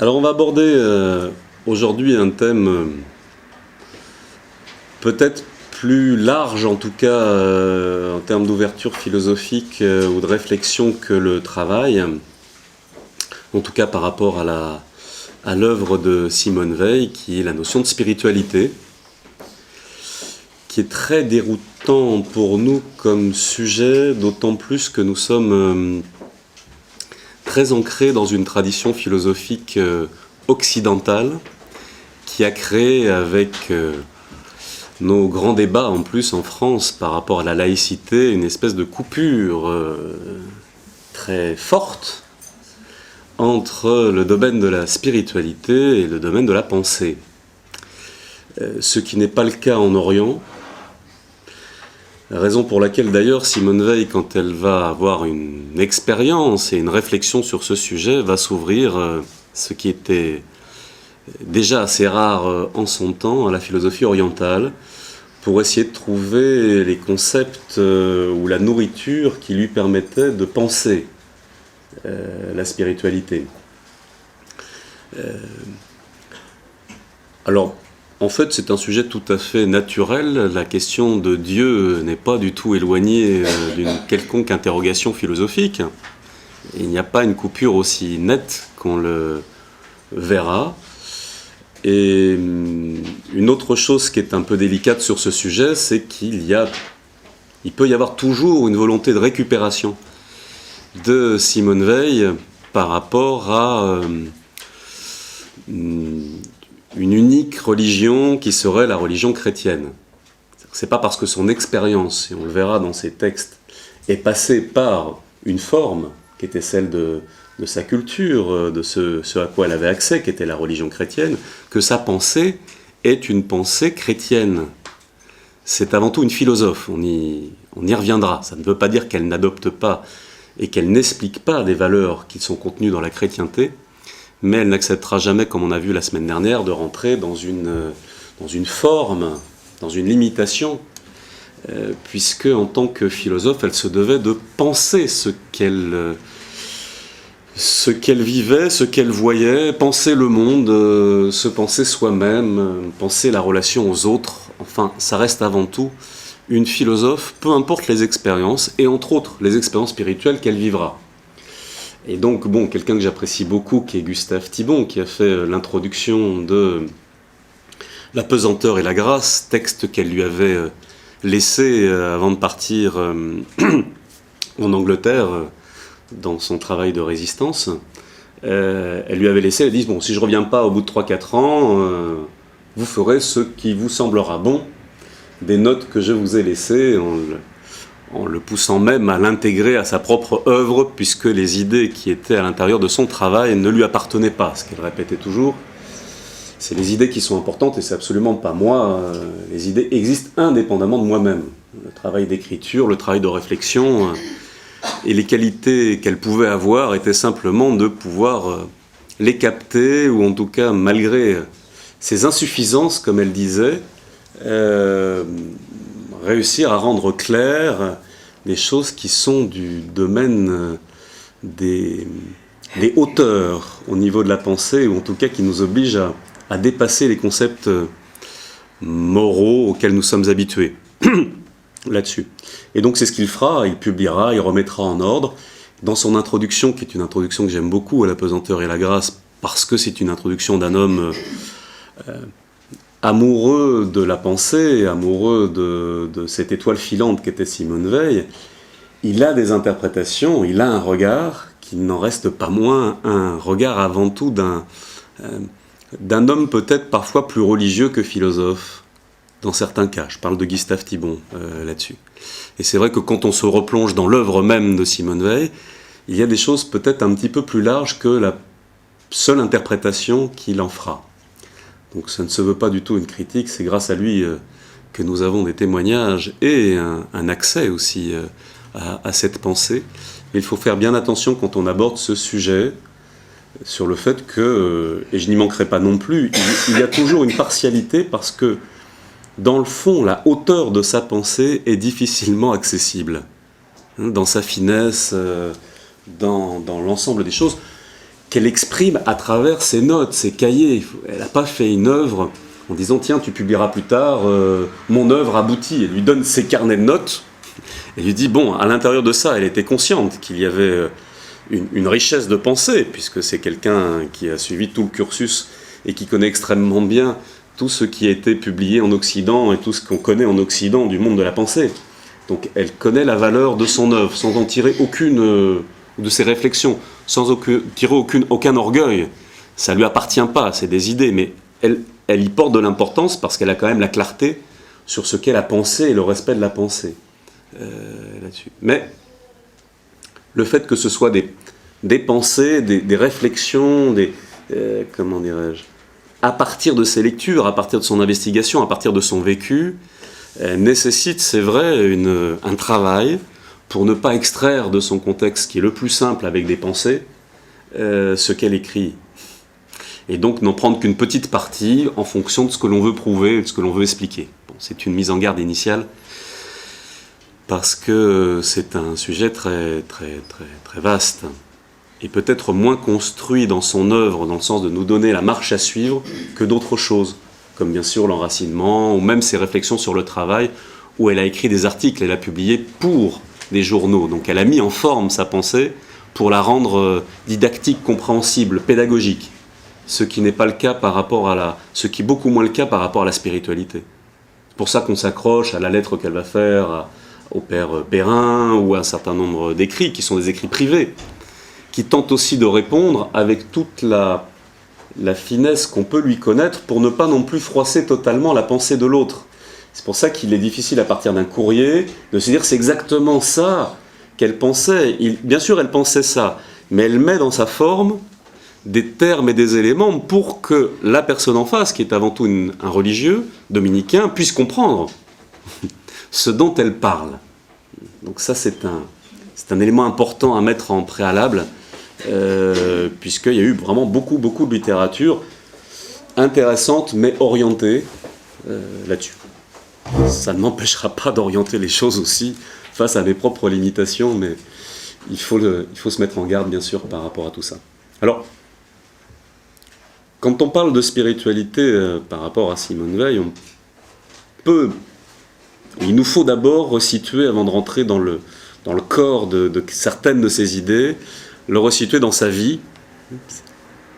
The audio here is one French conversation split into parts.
Alors on va aborder aujourd'hui un thème peut-être plus large, en tout cas en termes d'ouverture philosophique ou de réflexion que le travail, en tout cas par rapport à l'œuvre de Simone Weil, qui est la notion de spiritualité, qui est très déroutant pour nous comme sujet, d'autant plus que nous sommes très ancrés dans une tradition philosophique occidentale qui a créé avec nos grands débats en plus en France par rapport à la laïcité une espèce de coupure très forte entre le domaine de la spiritualité et le domaine de la pensée. Ce qui n'est pas le cas en Orient. Raison pour laquelle d'ailleurs Simone Weil, quand elle va avoir une expérience et une réflexion sur ce sujet, va s'ouvrir, ce qui était déjà assez rare en son temps, à la philosophie orientale, pour essayer de trouver les concepts ou la nourriture qui lui permettait de penser la spiritualité. Alors, en fait, c'est un sujet tout à fait naturel. La question de Dieu n'est pas du tout éloignée d'une quelconque interrogation philosophique. Il n'y a pas une coupure aussi nette qu'on le verra. Et une autre chose qui est un peu délicate sur ce sujet, c'est qu'il peut y avoir toujours une volonté de récupération de Simone Weil par rapport à une unique religion qui serait la religion chrétienne. C'est pas parce que son expérience, et on le verra dans ses textes, est passée par une forme qui était celle de sa culture, de ce à quoi elle avait accès, qui était la religion chrétienne, que sa pensée est une pensée chrétienne. C'est avant tout une philosophe, on y reviendra. Ça ne veut pas dire qu'elle n'adopte pas et qu'elle n'explique pas des valeurs qui sont contenues dans la chrétienté, mais elle n'acceptera jamais, comme on a vu la semaine dernière, de rentrer dans une forme, dans une limitation, puisque en tant que philosophe, elle se devait de penser ce qu'elle vivait, ce qu'elle voyait, penser le monde, se penser soi-même, penser la relation aux autres. Enfin, ça reste avant tout une philosophe, peu importe les expériences, et entre autres les expériences spirituelles qu'elle vivra. Et donc, quelqu'un que j'apprécie beaucoup, qui est Gustave Thibon, qui a fait l'introduction de La pesanteur et la grâce, texte qu'elle lui avait laissé avant de partir en Angleterre dans son travail de résistance. Elle lui avait laissé, elle dit, si je ne reviens pas au bout de 3-4 ans, vous ferez ce qui vous semblera bon des notes que je vous ai laissées, en le poussant même à l'intégrer à sa propre œuvre, puisque les idées qui étaient à l'intérieur de son travail ne lui appartenaient pas. Ce qu'elle répétait toujours, c'est les idées qui sont importantes et c'est absolument pas moi. Les idées existent indépendamment de moi-même. Le travail d'écriture, le travail de réflexion et les qualités qu'elle pouvait avoir étaient simplement de pouvoir les capter, ou en tout cas, malgré ses insuffisances, comme elle disait, réussir à rendre clair des choses qui sont du domaine des hauteurs au niveau de la pensée, ou en tout cas qui nous obligent à dépasser les concepts moraux auxquels nous sommes habitués là-dessus. Et donc c'est ce qu'il fera, il publiera, il remettra en ordre. Dans son introduction, qui est une introduction que j'aime beaucoup à La pesanteur et la grâce, parce que c'est une introduction d'un homme amoureux de la pensée, amoureux de cette étoile filante qu'était Simone Weil, il a des interprétations, il a un regard qui n'en reste pas moins un regard avant tout d'un homme peut-être parfois plus religieux que philosophe, dans certains cas. Je parle de Gustave Thibon là-dessus. Et c'est vrai que quand on se replonge dans l'œuvre même de Simone Weil, il y a des choses peut-être un petit peu plus larges que la seule interprétation qu'il en fera. Donc ça ne se veut pas du tout une critique, c'est grâce à lui que nous avons des témoignages et un accès aussi à cette pensée. Mais il faut faire bien attention quand on aborde ce sujet, sur le fait que, et je n'y manquerai pas non plus, il y a toujours une partialité, parce que dans le fond, la hauteur de sa pensée est difficilement accessible, dans sa finesse, dans l'ensemble des choses. qu'elle exprime à travers ses notes, ses cahiers. Elle n'a pas fait une œuvre en disant « Tiens, tu publieras plus tard mon œuvre aboutie ». Elle lui donne ses carnets de notes. Elle lui dit « Bon, à l'intérieur de ça, elle était consciente qu'il y avait une richesse de pensée, puisque c'est quelqu'un qui a suivi tout le cursus et qui connaît extrêmement bien tout ce qui a été publié en Occident et tout ce qu'on connaît en Occident du monde de la pensée. Donc elle connaît la valeur de son œuvre, sans en tirer aucune de ses réflexions, sans tirer aucun orgueil. Ça ne lui appartient pas, c'est des idées, mais elle y porte de l'importance parce qu'elle a quand même la clarté sur ce qu'est la pensée et le respect de la pensée là-dessus. Mais le fait que ce soit des pensées, des réflexions, comment dirais-je, à partir de ses lectures, à partir de son investigation, à partir de son vécu, nécessite, c'est vrai, un travail pour ne pas extraire de son contexte, qui est le plus simple avec des pensées, ce qu'elle écrit. Et donc n'en prendre qu'une petite partie en fonction de ce que l'on veut prouver, de ce que l'on veut expliquer. Bon, c'est une mise en garde initiale, parce que c'est un sujet très, très, très, très vaste, et peut-être moins construit dans son œuvre, dans le sens de nous donner la marche à suivre, que d'autres choses, comme bien sûr l'enracinement, ou même ses réflexions sur le travail, où elle a écrit des articles, elle a publié pour des journaux. Donc elle a mis en forme sa pensée pour la rendre didactique, compréhensible, pédagogique. Ce qui n'est pas le cas par rapport ce qui est beaucoup moins le cas par rapport à la spiritualité. C'est pour ça qu'on s'accroche à la lettre qu'elle va faire au père Perrin, ou à un certain nombre d'écrits, qui sont des écrits privés, qui tentent aussi de répondre avec toute la finesse qu'on peut lui connaître pour ne pas non plus froisser totalement la pensée de l'autre. C'est pour ça qu'il est difficile à partir d'un courrier de se dire c'est exactement ça qu'elle pensait. Bien sûr elle pensait ça, mais elle met dans sa forme des termes et des éléments pour que la personne en face, qui est avant tout un religieux dominicain, puisse comprendre ce dont elle parle. Donc ça c'est un élément important à mettre en préalable, puisqu'il y a eu vraiment beaucoup de littérature intéressante mais orientée là-dessus. Ça ne m'empêchera pas d'orienter les choses aussi face à mes propres limitations, mais il faut se mettre en garde bien sûr par rapport à tout ça. Alors, quand on parle de spiritualité par rapport à Simone Weil, il nous faut d'abord resituer, avant de rentrer dans le corps de certaines de ces idées, le resituer dans sa vie.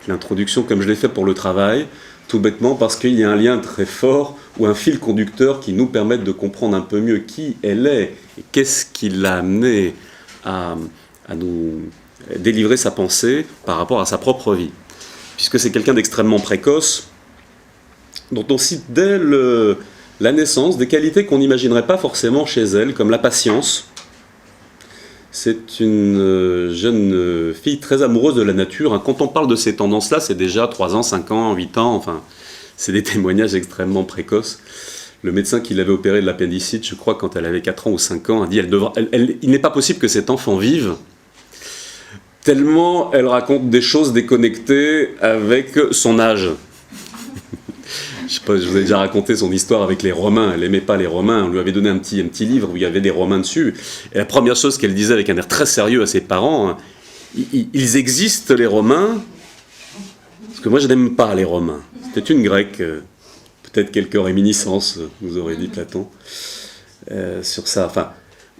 L'introduction, comme je l'ai fait pour le travail, tout bêtement parce qu'il y a un lien très fort ou un fil conducteur qui nous permet de comprendre un peu mieux qui elle est et qu'est-ce qui l'a amené à nous délivrer sa pensée par rapport à sa propre vie. Puisque c'est quelqu'un d'extrêmement précoce, dont on cite dès la naissance des qualités qu'on n'imaginerait pas forcément chez elle, comme la patience. C'est une jeune fille très amoureuse de la nature. Quand on parle de ces tendances-là, c'est déjà 3 ans, 5 ans, 8 ans, enfin, c'est des témoignages extrêmement précoces. Le médecin qui l'avait opéré de l'appendicite, je crois, quand elle avait 4 ans ou 5 ans, a dit il n'est pas possible que cet enfant vive, tellement elle raconte des choses déconnectées avec son âge. Je sais pas, je vous ai déjà raconté son histoire avec les Romains. Elle n'aimait pas les Romains. On lui avait donné un petit livre où il y avait des Romains dessus. Et la première chose qu'elle disait avec un air très sérieux à ses parents, ils existent les Romains, parce que moi je n'aime pas les Romains. C'était une grecque, peut-être quelques réminiscences, nous aurait dit Platon, sur ça. Enfin,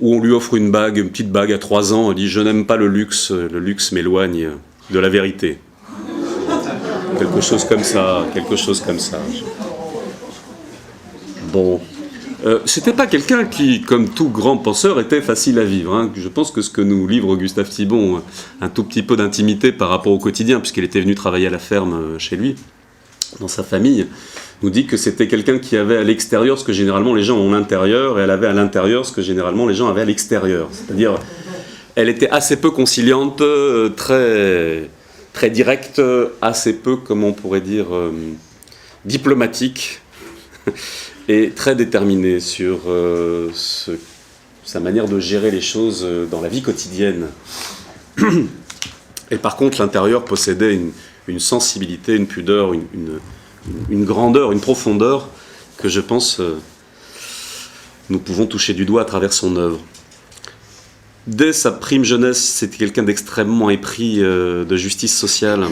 où on lui offre une petite bague à 3 ans. Elle dit je n'aime pas le luxe m'éloigne de la vérité. Quelque chose comme ça. Bon. C'était pas quelqu'un qui, comme tout grand penseur, était facile à vivre. Hein. Je pense que ce que nous livre Gustave Thibon, un tout petit peu d'intimité par rapport au quotidien, puisqu'il était venu travailler à la ferme chez lui, dans sa famille, nous dit que c'était quelqu'un qui avait à l'extérieur ce que généralement les gens ont à l'intérieur, et elle avait à l'intérieur ce que généralement les gens avaient à l'extérieur. C'est-à-dire, elle était assez peu conciliante, très directe, assez peu, comme on pourrait dire, diplomatique, et très déterminée sur sa manière de gérer les choses dans la vie quotidienne. Et par contre, l'intérieur possédait une sensibilité, une pudeur, une grandeur, une profondeur que je pense nous pouvons toucher du doigt à travers son œuvre. dès sa prime jeunesse, c'était quelqu'un d'extrêmement épris de justice sociale.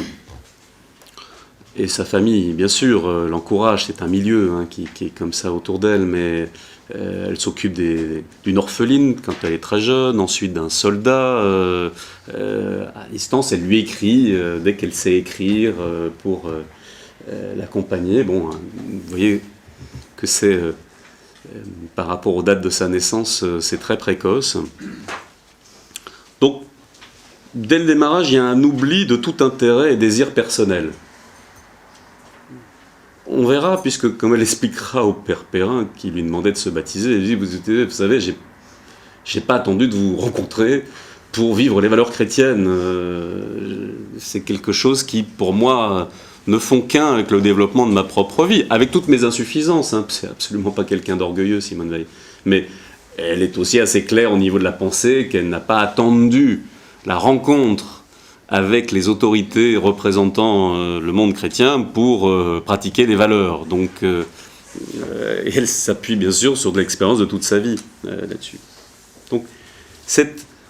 Et sa famille, bien sûr, l'encourage. C'est un milieu qui est comme ça autour d'elle, mais elle s'occupe d'une orpheline quand elle est très jeune, ensuite d'un soldat. À distance, elle lui écrit dès qu'elle sait écrire pour l'accompagner. Bon, vous voyez que c'est, par rapport aux dates de sa naissance, c'est très précoce. Donc, dès le démarrage, il y a un oubli de tout intérêt et désir personnel. On verra, puisque comme elle expliquera au père Perrin qui lui demandait de se baptiser, elle dit, vous savez, j'ai pas attendu de vous rencontrer pour vivre les valeurs chrétiennes. C'est quelque chose qui, pour moi, ne font qu'un avec le développement de ma propre vie, avec toutes mes insuffisances. C'est absolument pas quelqu'un d'orgueilleux, Simone Veil. Mais elle est aussi assez claire au niveau de la pensée qu'elle n'a pas attendu la rencontre avec les autorités représentant le monde chrétien pour pratiquer les valeurs. Donc, elle s'appuie bien sûr sur de l'expérience de toute sa vie là-dessus. Donc,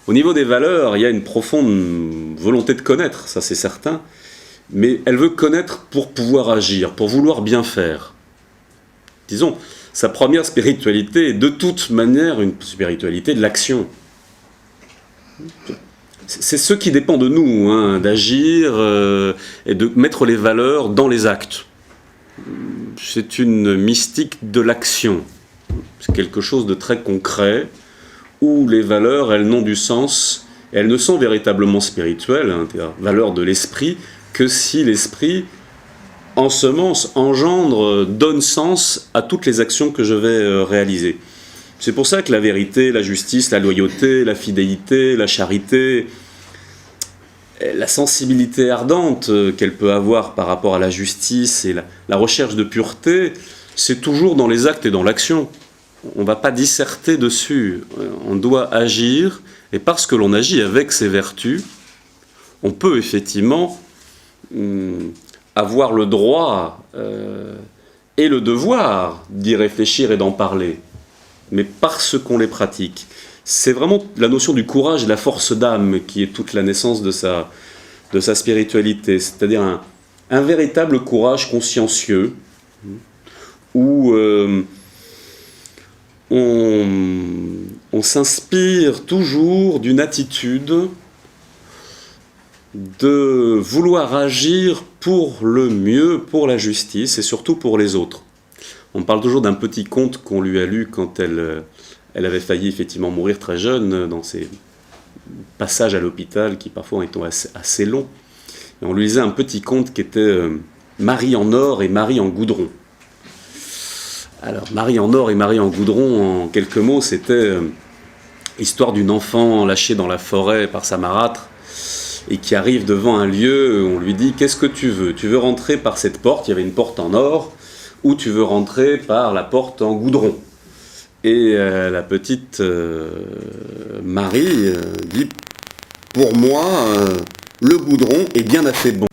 au niveau des valeurs, il y a une profonde volonté de connaître, ça c'est certain, mais elle veut connaître pour pouvoir agir, pour vouloir bien faire. Disons, sa première spiritualité est de toute manière une spiritualité de l'action. C'est ce qui dépend de nous, d'agir et de mettre les valeurs dans les actes. C'est une mystique de l'action. C'est quelque chose de très concret, où les valeurs, elles n'ont du sens, elles ne sont véritablement spirituelles, valeurs de l'esprit, que si l'esprit ensemence, engendre, donne sens à toutes les actions que je vais réaliser. C'est pour ça que la vérité, la justice, la loyauté, la fidélité, la charité, la sensibilité ardente qu'elle peut avoir par rapport à la justice et la recherche de pureté, c'est toujours dans les actes et dans l'action. On ne va pas disserter dessus. On doit agir, et parce que l'on agit avec ces vertus, on peut effectivement avoir le droit et le devoir d'y réfléchir et d'en parler. Mais parce qu'on les pratique. C'est vraiment la notion du courage et de la force d'âme qui est toute la naissance de sa spiritualité. C'est-à-dire un véritable courage consciencieux où on s'inspire toujours d'une attitude de vouloir agir pour le mieux, pour la justice et surtout pour les autres. On parle toujours d'un petit conte qu'on lui a lu quand elle avait failli effectivement mourir très jeune, dans ces passages à l'hôpital qui parfois étaient assez longs. Et on lui lisait un petit conte qui était Marie en or et Marie en goudron. Alors, Marie en or et Marie en goudron, en quelques mots, c'était l'histoire d'une enfant lâchée dans la forêt par sa marâtre et qui arrive devant un lieu où on lui dit « Qu'est-ce que tu veux ? Tu veux rentrer par cette porte ?» Il y avait une porte en or. Ou tu veux rentrer par la porte en goudron. Et la petite Marie dit « Pour moi, le goudron est bien assez bon. »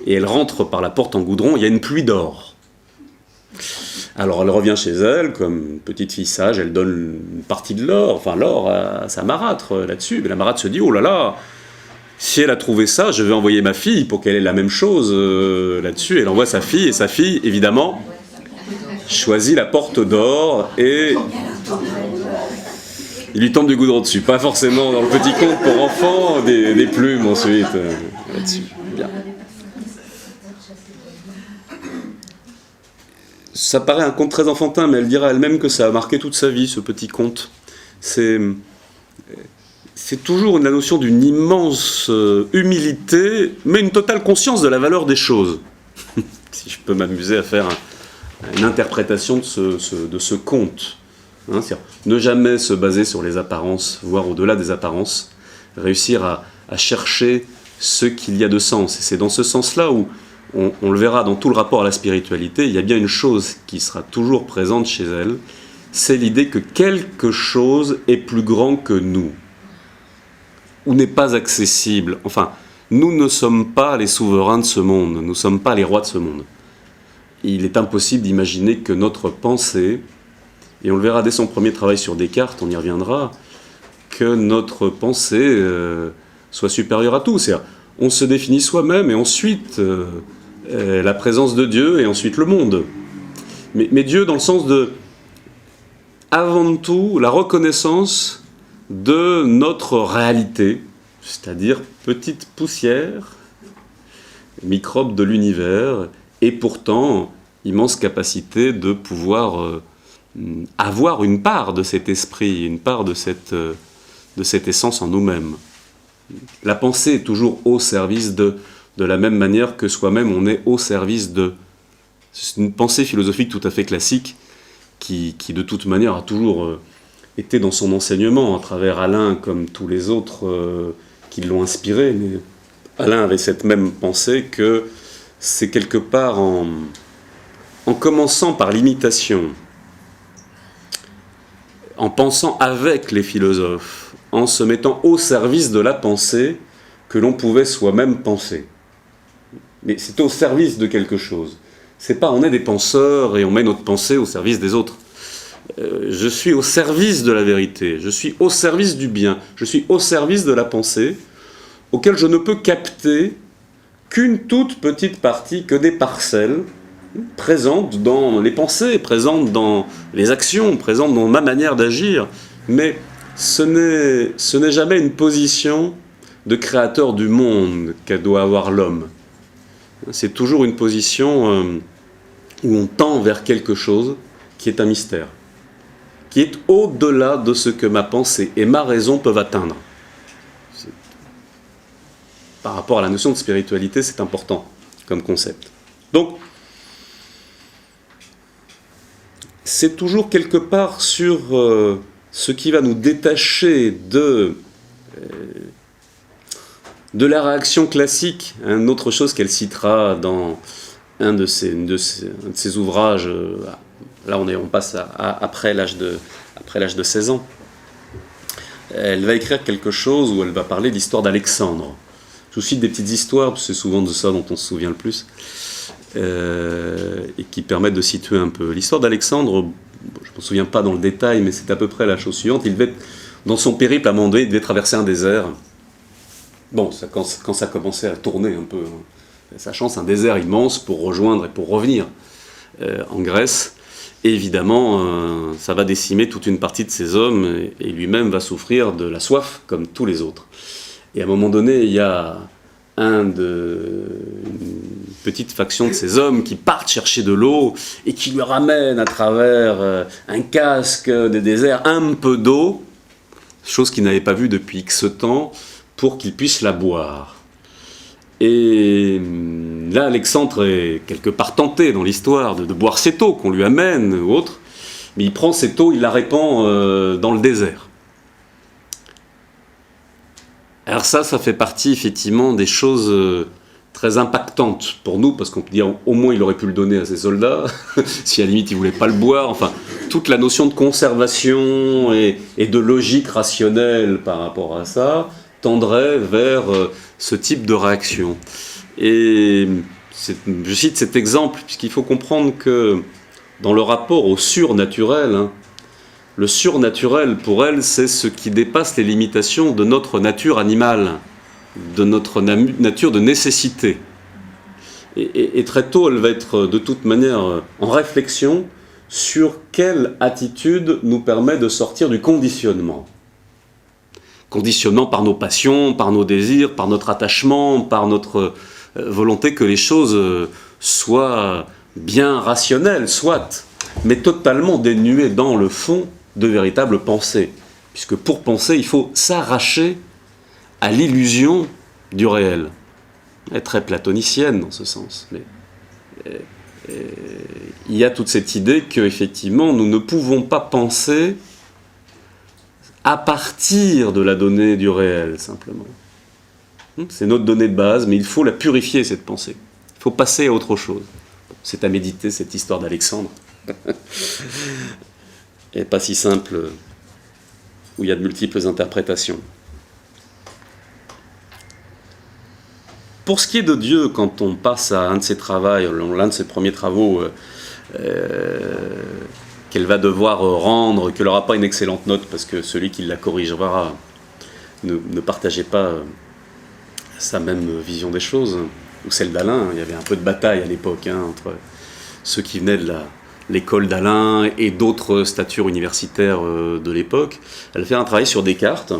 Et elle rentre par la porte en goudron, il y a une pluie d'or. Alors elle revient chez elle, comme une petite fille sage, elle donne une partie de l'or, enfin l'or à sa marâtre là-dessus. Mais la marâtre se dit « Oh là là, si elle a trouvé ça, je vais envoyer ma fille pour qu'elle ait la même chose là-dessus. » Elle envoie sa fille, et sa fille, évidemment, choisit la porte d'or, et il lui tombe du goudron dessus. Pas forcément dans le petit conte pour enfants, des plumes ensuite là-dessus. Bien. Ça paraît un conte très enfantin, mais elle dira elle-même que ça a marqué toute sa vie, ce petit conte. C'est toujours la notion d'une immense humilité, mais une totale conscience de la valeur des choses. Si je peux m'amuser à faire une interprétation de ce conte. C'est-à-dire, ne jamais se baser sur les apparences, voire au-delà des apparences, réussir à chercher ce qu'il y a de sens. Et c'est dans ce sens-là où, on le verra dans tout le rapport à la spiritualité, il y a bien une chose qui sera toujours présente chez elle, c'est l'idée que quelque chose est plus grand que nous, ou n'est pas accessible. Enfin, nous ne sommes pas les souverains de ce monde, nous ne sommes pas les rois de ce monde. Il est impossible d'imaginer que notre pensée, et on le verra dès son premier travail sur Descartes, on y reviendra, que notre pensée soit supérieure à tout. C'est-à-dire, on se définit soi-même et ensuite la présence de Dieu et ensuite le monde. Mais Dieu dans le sens de, avant tout, la reconnaissance de notre réalité, c'est-à-dire petite poussière, microbe de l'univers, et pourtant immense capacité de pouvoir avoir une part de cet esprit, une part de cette essence en nous-mêmes. La pensée est toujours au service de la même manière que soi-même on est au service de. C'est une pensée philosophique tout à fait classique qui de toute manière a toujours été dans son enseignement à travers Alain comme tous les autres qui l'ont inspiré. Mais Alain avait cette même pensée que c'est quelque part en commençant par l'imitation, en pensant avec les philosophes, en se mettant au service de la pensée que l'on pouvait soi-même penser. Mais c'est au service de quelque chose. C'est pas on est des penseurs et on met notre pensée au service des autres. Je suis au service de la vérité, je suis au service du bien, je suis au service de la pensée, auquel je ne peux capter qu'une toute petite partie, que des parcelles présentes dans les pensées, présentes dans les actions, présentes dans ma manière d'agir. Mais ce n'est jamais une position de créateur du monde qu'elle doit avoir l'homme. C'est toujours une position où on tend vers quelque chose qui est un mystère, qui est au-delà de ce que ma pensée et ma raison peuvent atteindre. Par rapport à la notion de spiritualité, c'est important comme concept. Donc, c'est toujours quelque part sur ce qui va nous détacher de la réaction classique. Une autre chose qu'elle citera dans un de ses ouvrages, là on passe après l'âge de 16 ans. Elle va écrire quelque chose où elle va parler d'histoire d'Alexandre. Je vous cite des petites histoires, parce que c'est souvent de ça dont on se souvient le plus, et qui permettent de situer un peu. L'histoire d'Alexandre, je ne me souviens pas dans le détail, mais c'est à peu près la chose suivante. Il devait, dans son périple à un moment donné, il devait traverser un désert. Bon, quand ça commençait à tourner un peu, sachant c'est un désert immense pour rejoindre et pour revenir en Grèce. Et évidemment, ça va décimer toute une partie de ces hommes, et lui-même va souffrir de la soif, comme tous les autres. Et à un moment donné, il y a une petite faction de ces hommes qui partent chercher de l'eau et qui lui ramènent à travers un casque des déserts un peu d'eau, chose qu'il n'avait pas vue depuis X temps, pour qu'il puisse la boire. Et là, Alexandre est quelque part tenté dans l'histoire de boire cette eau qu'on lui amène ou autre, mais il prend cette eau, il la répand dans le désert. Alors ça fait partie effectivement des choses très impactantes pour nous, parce qu'on peut dire au moins il aurait pu le donner à ses soldats, si à la limite il ne voulait pas le boire. Enfin, toute la notion de conservation et de logique rationnelle par rapport à ça tendrait vers ce type de réaction. Et je cite cet exemple, puisqu'il faut comprendre que dans le rapport au surnaturel, le surnaturel, pour elle, c'est ce qui dépasse les limitations de notre nature animale, de notre nature de nécessité. Et très tôt, elle va être de toute manière en réflexion sur quelle attitude nous permet de sortir du conditionnement. Conditionnement par nos passions, par nos désirs, par notre attachement, par notre volonté que les choses soient bien rationnelles, soit, mais totalement dénuées dans le fond de véritables pensées. Puisque pour penser, il faut s'arracher à l'illusion du réel. Elle est très platonicienne dans ce sens. Mais il y a toute cette idée qu'effectivement, nous ne pouvons pas penser à partir de la donnée du réel, simplement. C'est notre donnée de base, mais il faut la purifier, cette pensée. Il faut passer à autre chose. C'est à méditer, cette histoire d'Alexandre. Et pas si simple, où il y a de multiples interprétations. Pour ce qui est de Dieu, quand on passe à un de ses travaux, l'un de ses premiers travaux, qu'elle va devoir rendre, qu'elle n'aura pas une excellente note, parce que celui qui la corrigera ne partageait pas sa même vision des choses, ou celle d'Alain. Il y avait un peu de bataille à l'époque entre ceux qui venaient de l'école d'Alain et d'autres statures universitaires de l'époque. Elle fait un travail sur Descartes,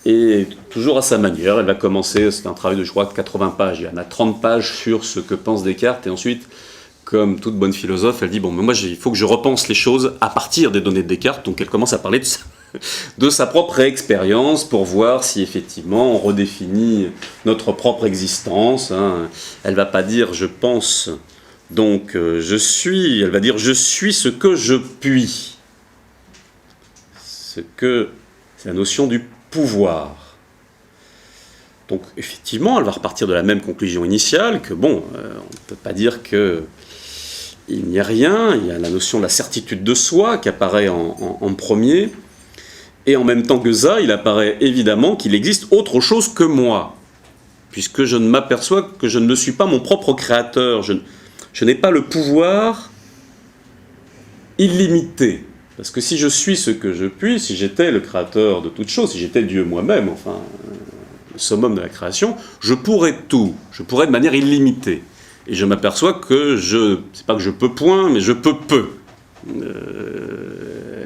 et toujours à sa manière. Elle va commencer, c'est un travail de, je crois, 80 pages. Il y en a 30 pages sur ce que pense Descartes, et ensuite, comme toute bonne philosophe, elle dit, bon, mais moi, il faut que je repense les choses à partir des données de Descartes. Donc elle commence à parler de sa propre expérience pour voir si effectivement on redéfinit notre propre existence. Elle ne va pas dire je pense, donc je suis. Elle va dire je suis ce que je puis. C'est la notion du pouvoir. Donc effectivement, elle va repartir de la même conclusion initiale, que bon, on ne peut pas dire qu'il n'y a rien. Il y a la notion de la certitude de soi qui apparaît en premier. Et en même temps que ça, il apparaît évidemment qu'il existe autre chose que moi, puisque je ne m'aperçois que je ne suis pas mon propre créateur. Je n'ai pas le pouvoir illimité. Parce que si je suis ce que je puis, si j'étais le créateur de toute chose, si j'étais Dieu moi-même, enfin, le summum de la création, je pourrais tout, je pourrais de manière illimitée. Et je m'aperçois que c'est pas que je peux point, mais je peux peu.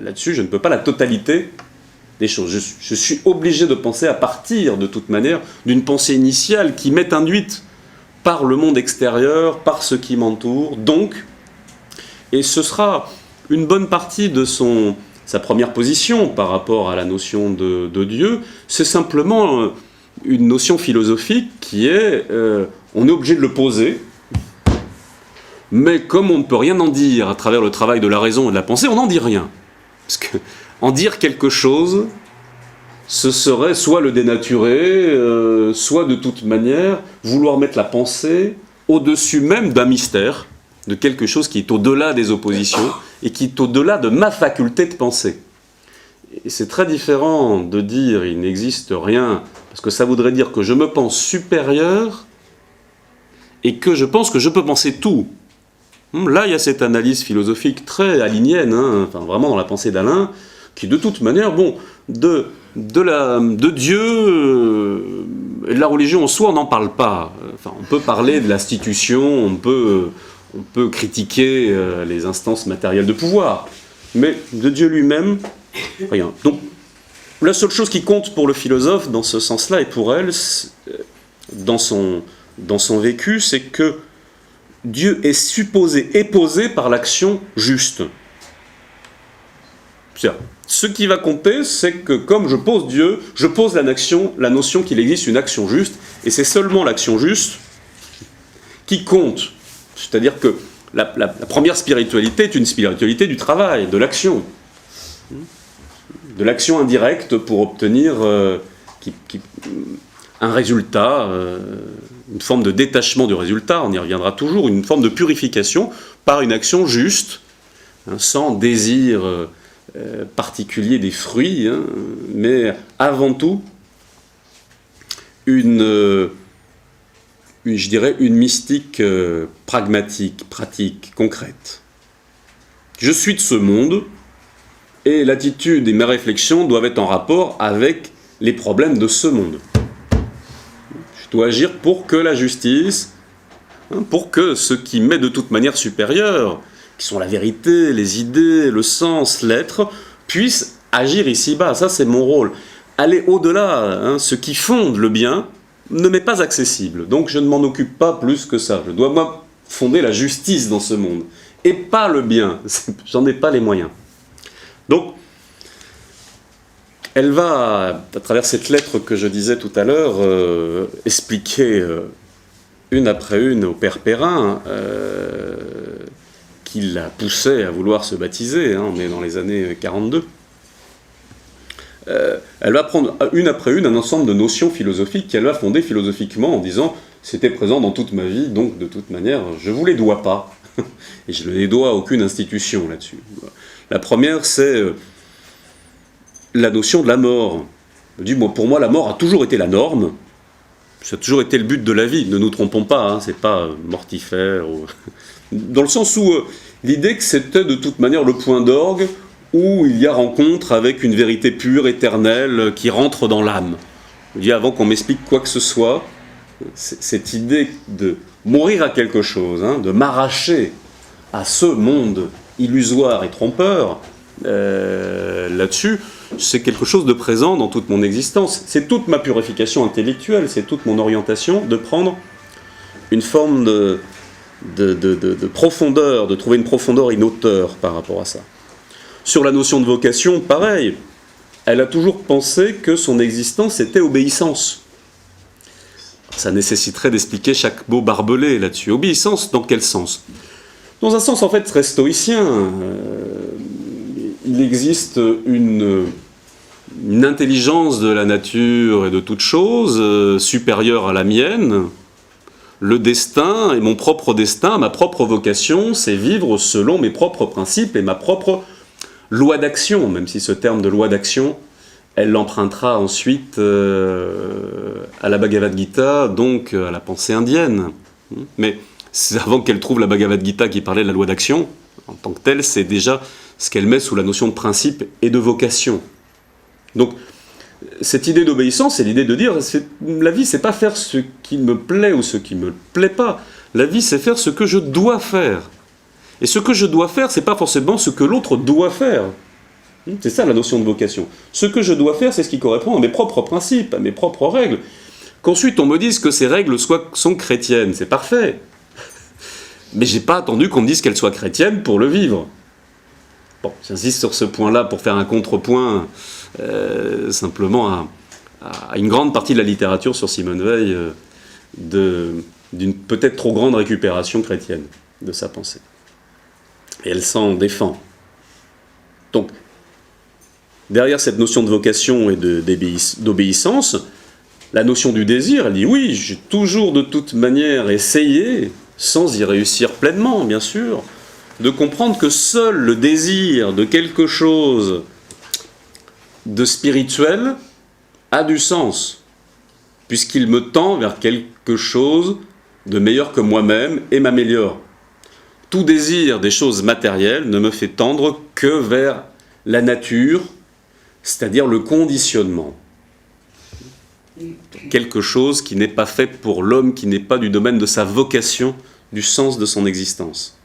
Là-dessus, je ne peux pas la totalité des choses. Je suis obligé de penser à partir, de toute manière, d'une pensée initiale qui m'est induite par le monde extérieur, par ce qui m'entoure. Donc, et ce sera une bonne partie de sa première position par rapport à la notion de Dieu, c'est simplement une notion philosophique qui est, on est obligé de le poser, mais comme on ne peut rien en dire à travers le travail de la raison et de la pensée, on n'en dit rien. Parce que en dire quelque chose, ce serait soit le dénaturer, soit de toute manière vouloir mettre la pensée au-dessus même d'un mystère, de quelque chose qui est au-delà des oppositions et qui est au-delà de ma faculté de penser. Et c'est très différent de dire il n'existe rien, parce que ça voudrait dire que je me pense supérieur et que je pense que je peux penser tout. Là, il y a cette analyse philosophique très alinienne, enfin, vraiment dans la pensée d'Alain, qui de toute manière, bon, de Dieu et de la religion en soi, on n'en parle pas. Enfin, on peut parler de l'institution, on peut critiquer les instances matérielles de pouvoir, mais de Dieu lui-même, rien. Donc, la seule chose qui compte pour le philosophe dans ce sens-là, et pour elle, dans son vécu, c'est que Dieu est supposé et posé par l'action juste. C'est-à-dire, ce qui va compter, c'est que comme je pose Dieu, je pose la notion qu'il existe une action juste, et c'est seulement l'action juste qui compte. C'est-à-dire que la première spiritualité est une spiritualité du travail, de l'action. De l'action indirecte pour obtenir un résultat, une forme de détachement du résultat, on y reviendra toujours, une forme de purification par une action juste, sans désir particulier des fruits, mais avant tout je dirais une mystique pragmatique, pratique, concrète. Je suis de ce monde, et l'attitude et mes réflexions doivent être en rapport avec les problèmes de ce monde. Je dois agir pour que la justice, pour que ce qui m'est de toute manière supérieur, qui sont la vérité, les idées, le sens, l'être, puisse agir ici-bas. Ça, c'est mon rôle. Aller au-delà, ce qui fonde le bien, ne m'est pas accessible. Donc, je ne m'en occupe pas plus que ça. Je dois, moi, fonder la justice dans ce monde. Et pas le bien. J'en ai pas les moyens. Donc, elle va, à travers cette lettre que je disais tout à l'heure, expliquer une après une au père Perrin, qui la poussait à vouloir se baptiser, on est dans les années 42. Elle va prendre une après une un ensemble de notions philosophiques qu'elle va fonder philosophiquement en disant « c'était présent dans toute ma vie, donc de toute manière, je ne vous les dois pas. » Et je ne les dois à aucune institution là-dessus. La première, c'est la notion de la mort. Pour moi, la mort a toujours été la norme. Ça a toujours été le but de la vie. Ne nous trompons pas, c'est pas mortifère. Dans le sens où l'idée que c'était de toute manière le point d'orgue où il y a rencontre avec une vérité pure, éternelle, qui rentre dans l'âme. Je dis, avant qu'on m'explique quoi que ce soit, cette idée de mourir à quelque chose, hein, de m'arracher à ce monde illusoire et trompeur, là-dessus, c'est quelque chose de présent dans toute mon existence. C'est toute ma purification intellectuelle, c'est toute mon orientation de prendre une forme de profondeur, de trouver une profondeur et une hauteur par rapport à ça. Sur la notion de vocation, pareil, elle a toujours pensé que son existence était obéissance. Ça nécessiterait d'expliquer chaque mot barbelé là-dessus. Obéissance, dans quel sens ? Dans un sens, en fait, très stoïcien. Il existe une intelligence de la nature et de toute chose supérieure à la mienne. Le destin et mon propre destin, ma propre vocation, c'est vivre selon mes propres principes et ma propre loi d'action, même si ce terme de loi d'action, elle l'empruntera ensuite à la Bhagavad Gita, donc à la pensée indienne. Mais c'est avant qu'elle trouve la Bhagavad Gita qui parlait de la loi d'action, en tant que telle, c'est déjà ce qu'elle met sous la notion de principe et de vocation. Donc, cette idée d'obéissance, c'est l'idée de dire, la vie, c'est pas faire ce qui me plaît ou ce qui me plaît pas. La vie, c'est faire ce que je dois faire. Et ce que je dois faire, c'est pas forcément ce que l'autre doit faire. C'est ça la notion de vocation. Ce que je dois faire, c'est ce qui correspond à mes propres principes, à mes propres règles. Qu'ensuite on me dise que ces règles sont chrétiennes, c'est parfait. Mais j'ai pas attendu qu'on me dise qu'elles soient chrétiennes pour le vivre. Bon, j'insiste sur ce point-là pour faire un contrepoint simplement à une grande partie de la littérature sur Simone Weil d'une peut-être trop grande récupération chrétienne de sa pensée. Et elle s'en défend. Donc, derrière cette notion de vocation et d'obéissance, la notion du désir, elle dit oui, j'ai toujours de toute manière essayé, sans y réussir pleinement, bien sûr, de comprendre que seul le désir de quelque chose de spirituel a du sens, puisqu'il me tend vers quelque chose de meilleur que moi-même et m'améliore. Tout désir des choses matérielles ne me fait tendre que vers la nature, c'est-à-dire le conditionnement. Quelque chose qui n'est pas fait pour l'homme, qui n'est pas du domaine de sa vocation, du sens de son existence.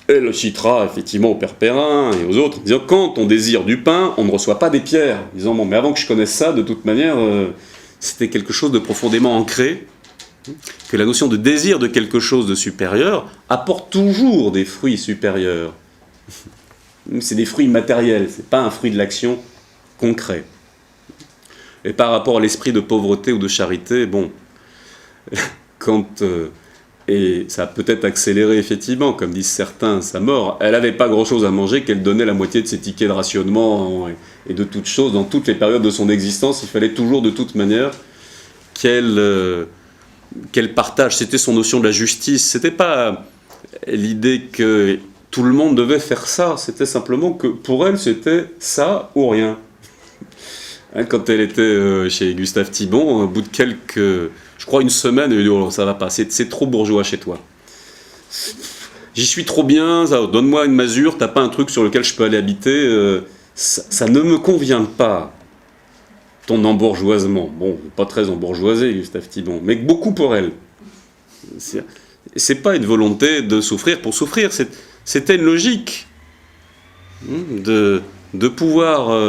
Et le citera effectivement au Père Perrin et aux autres, en disant quand on désire du pain, on ne reçoit pas des pierres. En disant bon, mais avant que je connaisse ça, de toute manière, c'était quelque chose de profondément ancré, que la notion de désir de quelque chose de supérieur apporte toujours des fruits supérieurs. C'est des fruits matériels, c'est pas un fruit de l'action concret. Et par rapport à l'esprit de pauvreté ou de charité, bon, et ça a peut-être accéléré effectivement, comme disent certains, sa mort, elle n'avait pas grand-chose à manger, qu'elle donnait la moitié de ses tickets de rationnement et de toutes choses, dans toutes les périodes de son existence, il fallait toujours de toute manière qu'elle partage. C'était son notion de la justice, c'était pas l'idée que tout le monde devait faire ça, c'était simplement que pour elle c'était ça ou rien. Quand elle était chez Gustave Thibon, au bout de je crois une semaine, elle lui dit oh, ça va pas, c'est trop bourgeois chez toi. J'y suis trop bien, donne-moi une masure, t'as pas un truc sur lequel je peux aller habiter, ça ne me convient pas. Ton embourgeoisement, bon, pas très embourgeoisé Gustave Thibon, mais beaucoup pour elle. C'est pas une volonté de souffrir pour souffrir, c'était une logique de pouvoir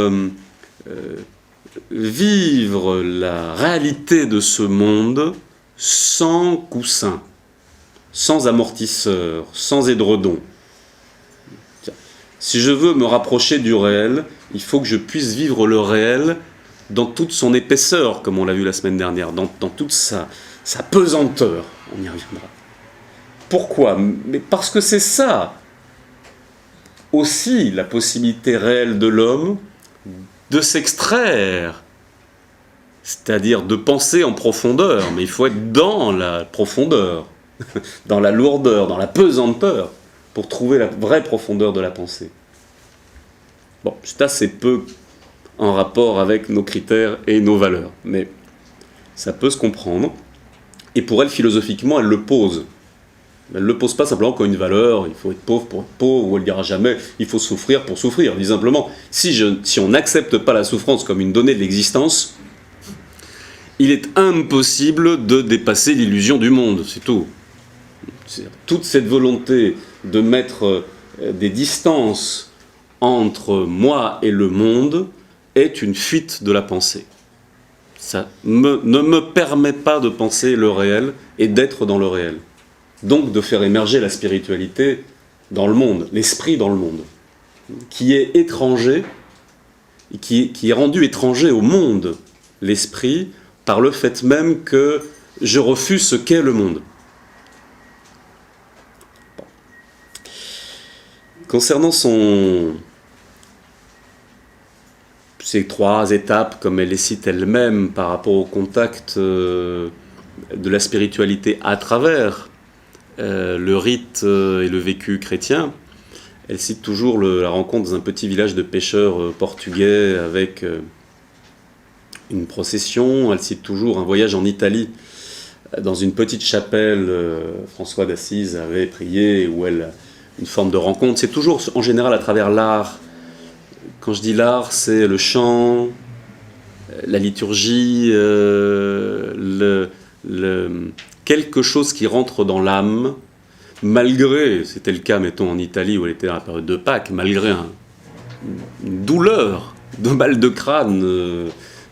vivre la réalité de ce monde sans coussin, sans amortisseur, sans édredon. Si je veux me rapprocher du réel, il faut que je puisse vivre le réel dans toute son épaisseur, comme on l'a vu la semaine dernière, dans toute sa pesanteur. On y reviendra. Pourquoi ? Mais parce que c'est ça aussi la possibilité réelle de l'homme de s'extraire, c'est-à-dire de penser en profondeur, mais il faut être dans la profondeur, dans la lourdeur, dans la pesanteur, pour trouver la vraie profondeur de la pensée. Bon, c'est assez peu en rapport avec nos critères et nos valeurs, mais ça peut se comprendre, et pour elle, philosophiquement, elle le pose. Elle ne le pose pas simplement comme une valeur, il faut être pauvre pour être pauvre, ou elle ne dira jamais il faut souffrir pour souffrir. Elle dit simplement, si on n'accepte pas la souffrance comme une donnée de l'existence, il est impossible de dépasser l'illusion du monde, c'est tout. Toute cette volonté de mettre des distances entre moi et le monde est une fuite de la pensée. Ça ne me permet pas de penser le réel et d'être dans le réel. Donc de faire émerger la spiritualité dans le monde, l'esprit dans le monde, qui est étranger, qui est rendu étranger au monde, l'esprit, par le fait même que je refuse ce qu'est le monde. Bon. Concernant ces 3 étapes, comme elle les cite elle-même, par rapport au contact de la spiritualité à travers le rite et le vécu chrétien, elle cite toujours la rencontre dans un petit village de pêcheurs portugais avec une procession. Elle cite toujours un voyage en Italie dans une petite chapelle. François d'Assise avait prié, où une forme de rencontre. C'est toujours en général à travers l'art. Quand je dis l'art, c'est le chant, la liturgie, quelque chose qui rentre dans l'âme, malgré, c'était le cas, mettons, en Italie, où elle était à la période de Pâques, malgré une douleur, de mal de crâne,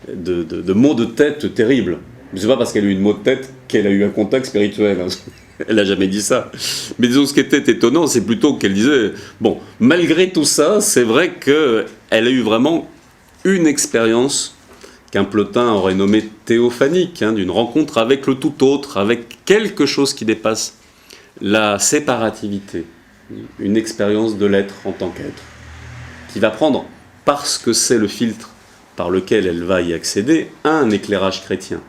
de maux de tête terribles. Ce n'est pas parce qu'elle a eu une maux de tête qu'elle a eu un contact spirituel. Hein. Elle n'a jamais dit ça. Mais disons, ce qui était étonnant, c'est plutôt qu'elle disait, bon, malgré tout ça, c'est vrai qu'elle a eu vraiment une expérience qu'un Plotin aurait nommée théophanique, hein, d'une rencontre avec le tout autre, avec quelque chose qui dépasse la séparativité, une expérience de l'être en tant qu'être, qui va prendre, parce que c'est le filtre par lequel elle va y accéder, un éclairage chrétien,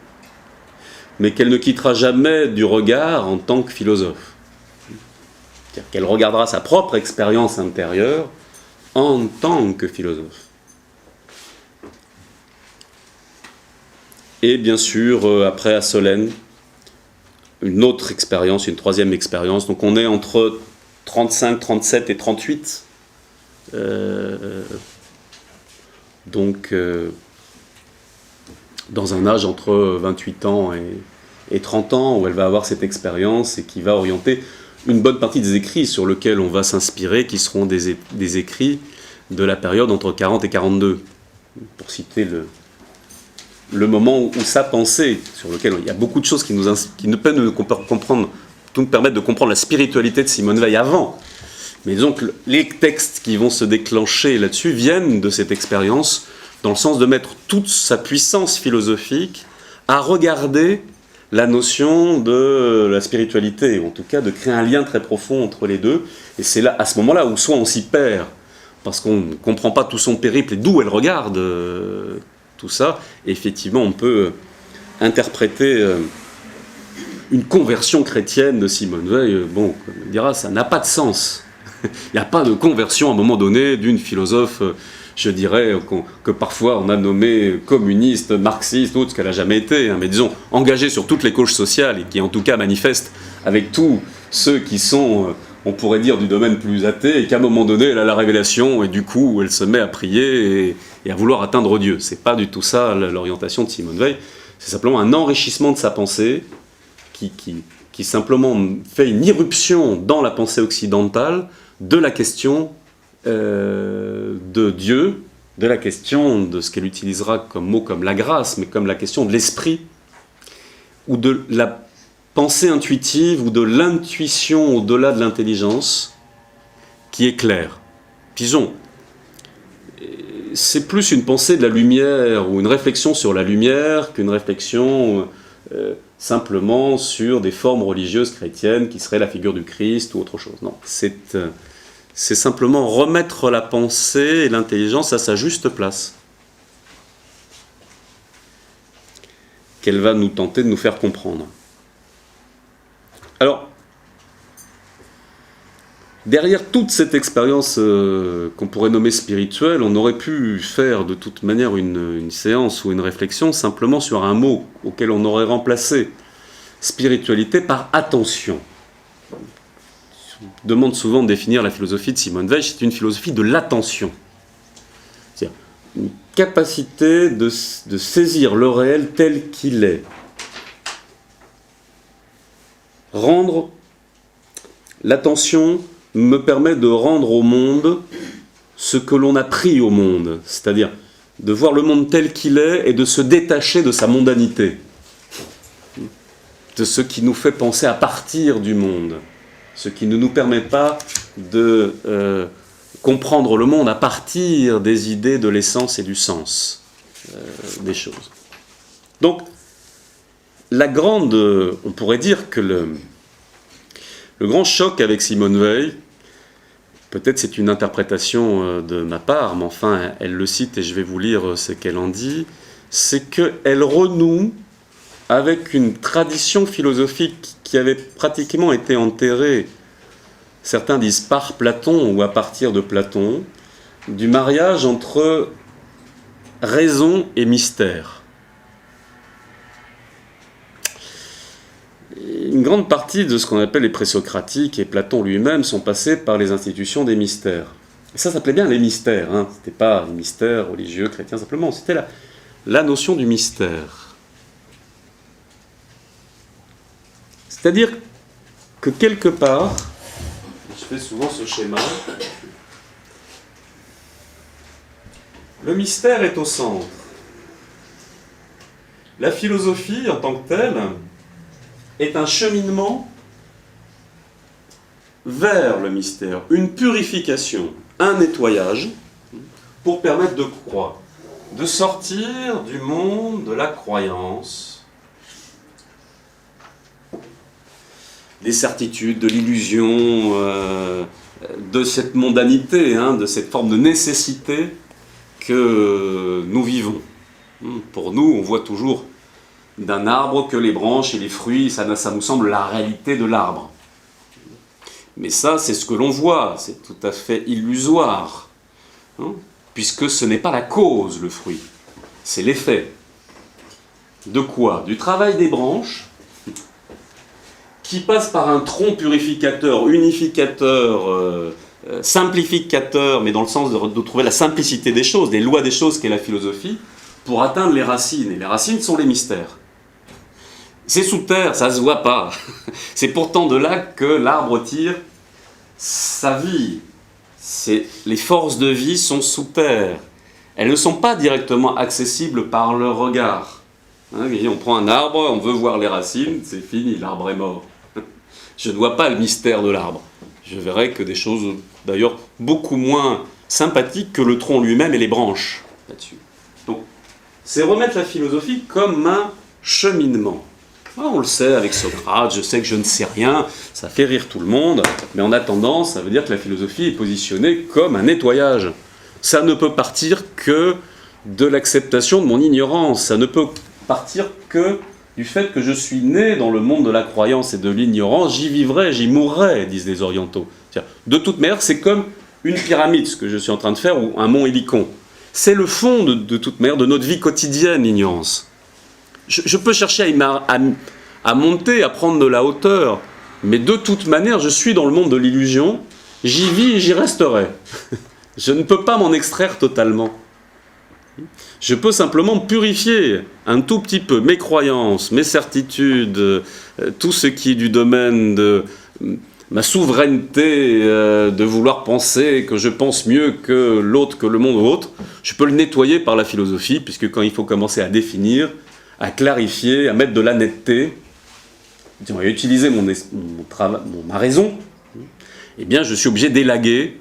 mais qu'elle ne quittera jamais du regard en tant que philosophe. C'est-à-dire qu'elle regardera sa propre expérience intérieure en tant que philosophe. Et bien sûr, après à Solesmes, une autre expérience, une 3e expérience. Donc on est entre 35, 37 et 38. Dans un âge entre 28 ans et 30 ans, où elle va avoir cette expérience et qui va orienter une bonne partie des écrits sur lesquels on va s'inspirer, qui seront des écrits de la période entre 40 et 42, pour citer le moment où sa pensée, sur lequel il y a beaucoup de choses qui nous permettent de comprendre la spiritualité de Simone Weil avant. Mais disons que les textes qui vont se déclencher là-dessus viennent de cette expérience, dans le sens de mettre toute sa puissance philosophique à regarder la notion de la spiritualité, ou en tout cas de créer un lien très profond entre les deux. Et c'est là, à ce moment-là, où soit on s'y perd, parce qu'on ne comprend pas tout son périple et d'où elle regarde tout ça, et effectivement on peut interpréter une conversion chrétienne de Simone Weil. Bon, comme on dira, ça n'a pas de sens. Il n'y a pas de conversion à un moment donné d'une philosophe, je dirais, que parfois on a nommé communiste, marxiste, autre, ce qu'elle n'a jamais été, hein, mais disons, engagée sur toutes les couches sociales, et qui en tout cas manifeste avec tous ceux qui sont, on pourrait dire, du domaine plus athée, et qu'à un moment donné, elle a la révélation, et du coup, elle se met à prier et à vouloir atteindre Dieu. C'est pas du tout ça l'orientation de Simone Weil, c'est simplement un enrichissement de sa pensée, qui simplement fait une irruption dans la pensée occidentale de la question de Dieu, de la question de ce qu'elle utilisera comme mot comme la grâce, mais comme la question de l'esprit, ou de la pensée intuitive, ou de l'intuition au-delà de l'intelligence, qui est claire. Disons, c'est plus une pensée de la lumière, ou une réflexion sur la lumière, qu'une réflexion simplement sur des formes religieuses chrétiennes, qui seraient la figure du Christ, ou autre chose. Non, c'est simplement remettre la pensée et l'intelligence à sa juste place, qu'elle va nous tenter de nous faire comprendre. Alors, derrière toute cette expérience qu'on pourrait nommer spirituelle, on aurait pu faire de toute manière une séance ou une réflexion simplement sur un mot auquel on aurait remplacé spiritualité par attention. demande souvent de définir la philosophie de Simone Weil, c'est une philosophie de l'attention. C'est-à-dire une capacité de saisir le réel tel qu'il est. Rendre l'attention me permet de rendre au monde ce que l'on a pris au monde, c'est-à-dire de voir le monde tel qu'il est et de se détacher de sa mondanité, de ce qui nous fait penser à partir du monde, ce qui ne nous permet pas de comprendre le monde à partir des idées de l'essence et du sens des choses. Donc, on pourrait dire que le grand choc avec Simone Weil, peut-être c'est une interprétation de ma part, mais enfin elle le cite et je vais vous lire ce qu'elle en dit, c'est qu'elle renoue avec une tradition philosophique qui avait pratiquement été enterrée, certains disent par Platon ou à partir de Platon, du mariage entre raison et mystère. Une grande partie de ce qu'on appelle les présocratiques et Platon lui-même sont passés par les institutions des mystères. Et ça s'appelait bien les mystères, hein. Ce n'était pas les mystères religieux, chrétiens simplement, c'était la notion du mystère. C'est-à-dire que quelque part, je fais souvent ce schéma, le mystère est au centre. La philosophie en tant que telle est un cheminement vers le mystère, une purification, un nettoyage pour permettre de croire, de sortir du monde de la croyance, des certitudes, de l'illusion, de cette mondanité, de cette forme de nécessité que nous vivons. Pour nous, on voit toujours d'un arbre que les branches et les fruits, ça nous semble la réalité de l'arbre. Mais ça, c'est ce que l'on voit, c'est tout à fait illusoire, puisque ce n'est pas la cause, le fruit, c'est l'effet. De quoi? Du travail des branches, qui passe par un tronc purificateur, unificateur, simplificateur, mais dans le sens de trouver la simplicité des choses, des lois des choses qu'est la philosophie, pour atteindre les racines. Et les racines sont les mystères. C'est sous terre, ça ne se voit pas. C'est pourtant de là que l'arbre tire sa vie. Les forces de vie sont sous terre. Elles ne sont pas directement accessibles par le regard. On prend un arbre, on veut voir les racines, c'est fini, l'arbre est mort. Je ne vois pas le mystère de l'arbre. Je verrai que des choses, d'ailleurs, beaucoup moins sympathiques que le tronc lui-même et les branches là-dessus. Donc, c'est remettre la philosophie comme un cheminement. On le sait avec Socrate, je sais que je ne sais rien, ça fait rire tout le monde, mais en attendant, ça veut dire que la philosophie est positionnée comme un nettoyage. Ça ne peut partir que de l'acceptation de mon ignorance, ça ne peut partir que du fait que je suis né dans le monde de la croyance et de l'ignorance, j'y vivrai, j'y mourrai, disent les orientaux. De toute manière, c'est comme une pyramide, ce que je suis en train de faire, ou un mont Hélicon. C'est le fond de toute manière de notre vie quotidienne, l'ignorance. Je peux chercher à monter, à prendre de la hauteur, mais de toute manière, je suis dans le monde de l'illusion, j'y vis et j'y resterai. Je ne peux pas m'en extraire totalement. Je peux simplement purifier un tout petit peu mes croyances, mes certitudes, tout ce qui est du domaine de ma souveraineté, de vouloir penser que je pense mieux que l'autre, que le monde ou autre. Je peux le nettoyer par la philosophie, puisque quand il faut commencer à définir, à clarifier, à mettre de la netteté, à utiliser ma raison, eh bien je suis obligé d'élaguer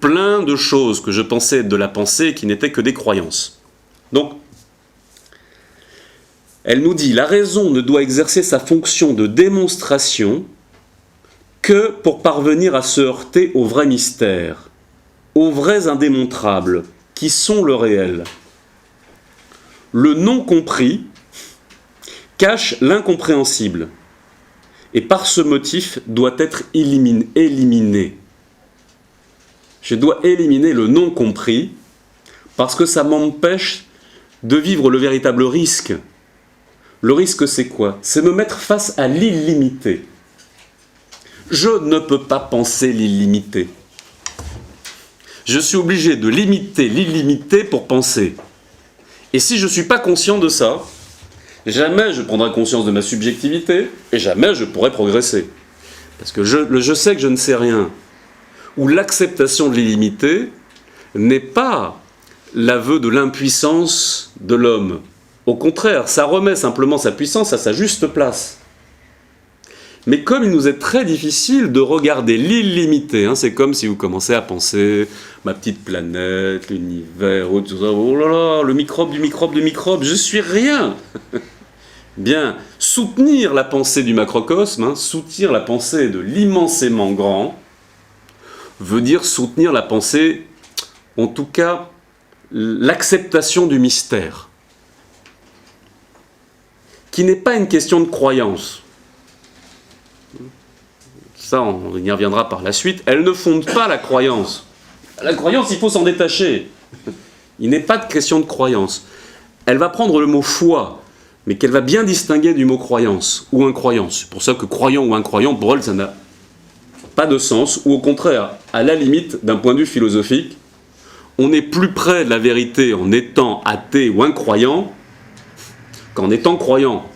plein de choses que je pensais de la pensée qui n'étaient que des croyances. Donc, elle nous dit, la raison ne doit exercer sa fonction de démonstration que pour parvenir à se heurter aux vrais mystères, aux vrais indémontrables, qui sont le réel. Le non compris cache l'incompréhensible, et par ce motif doit être éliminé. Je dois éliminer le non compris, parce que ça m'empêche de vivre le véritable risque. Le risque, c'est quoi? C'est me mettre face à l'illimité. Je ne peux pas penser l'illimité. Je suis obligé de limiter l'illimité pour penser. Et si je ne suis pas conscient de ça, jamais je prendrai conscience de ma subjectivité et jamais je pourrai progresser. Parce que je sais que je ne sais rien. Ou l'acceptation de l'illimité n'est pas l'aveu de l'impuissance de l'homme. Au contraire, ça remet simplement sa puissance à sa juste place. Mais comme il nous est très difficile de regarder l'illimité, c'est comme si vous commencez à penser ma petite planète, l'univers, tout ça, oh là là, le microbe du microbe du microbe, je suis rien. Bien, soutenir la pensée du macrocosme, soutenir la pensée de l'immensément grand, veut dire soutenir la pensée, en tout cas, l'acceptation du mystère, qui n'est pas une question de croyance. Ça, on y reviendra par la suite. Elle ne fonde pas la croyance. La croyance, il faut s'en détacher. Il n'est pas de question de croyance. Elle va prendre le mot foi, mais qu'elle va bien distinguer du mot croyance ou incroyance. C'est pour ça que croyant ou incroyant, pour elle, ça n'a pas de sens, ou au contraire, à la limite, d'un point de vue philosophique, on est plus près de la vérité en étant athée ou incroyant qu'en étant croyant.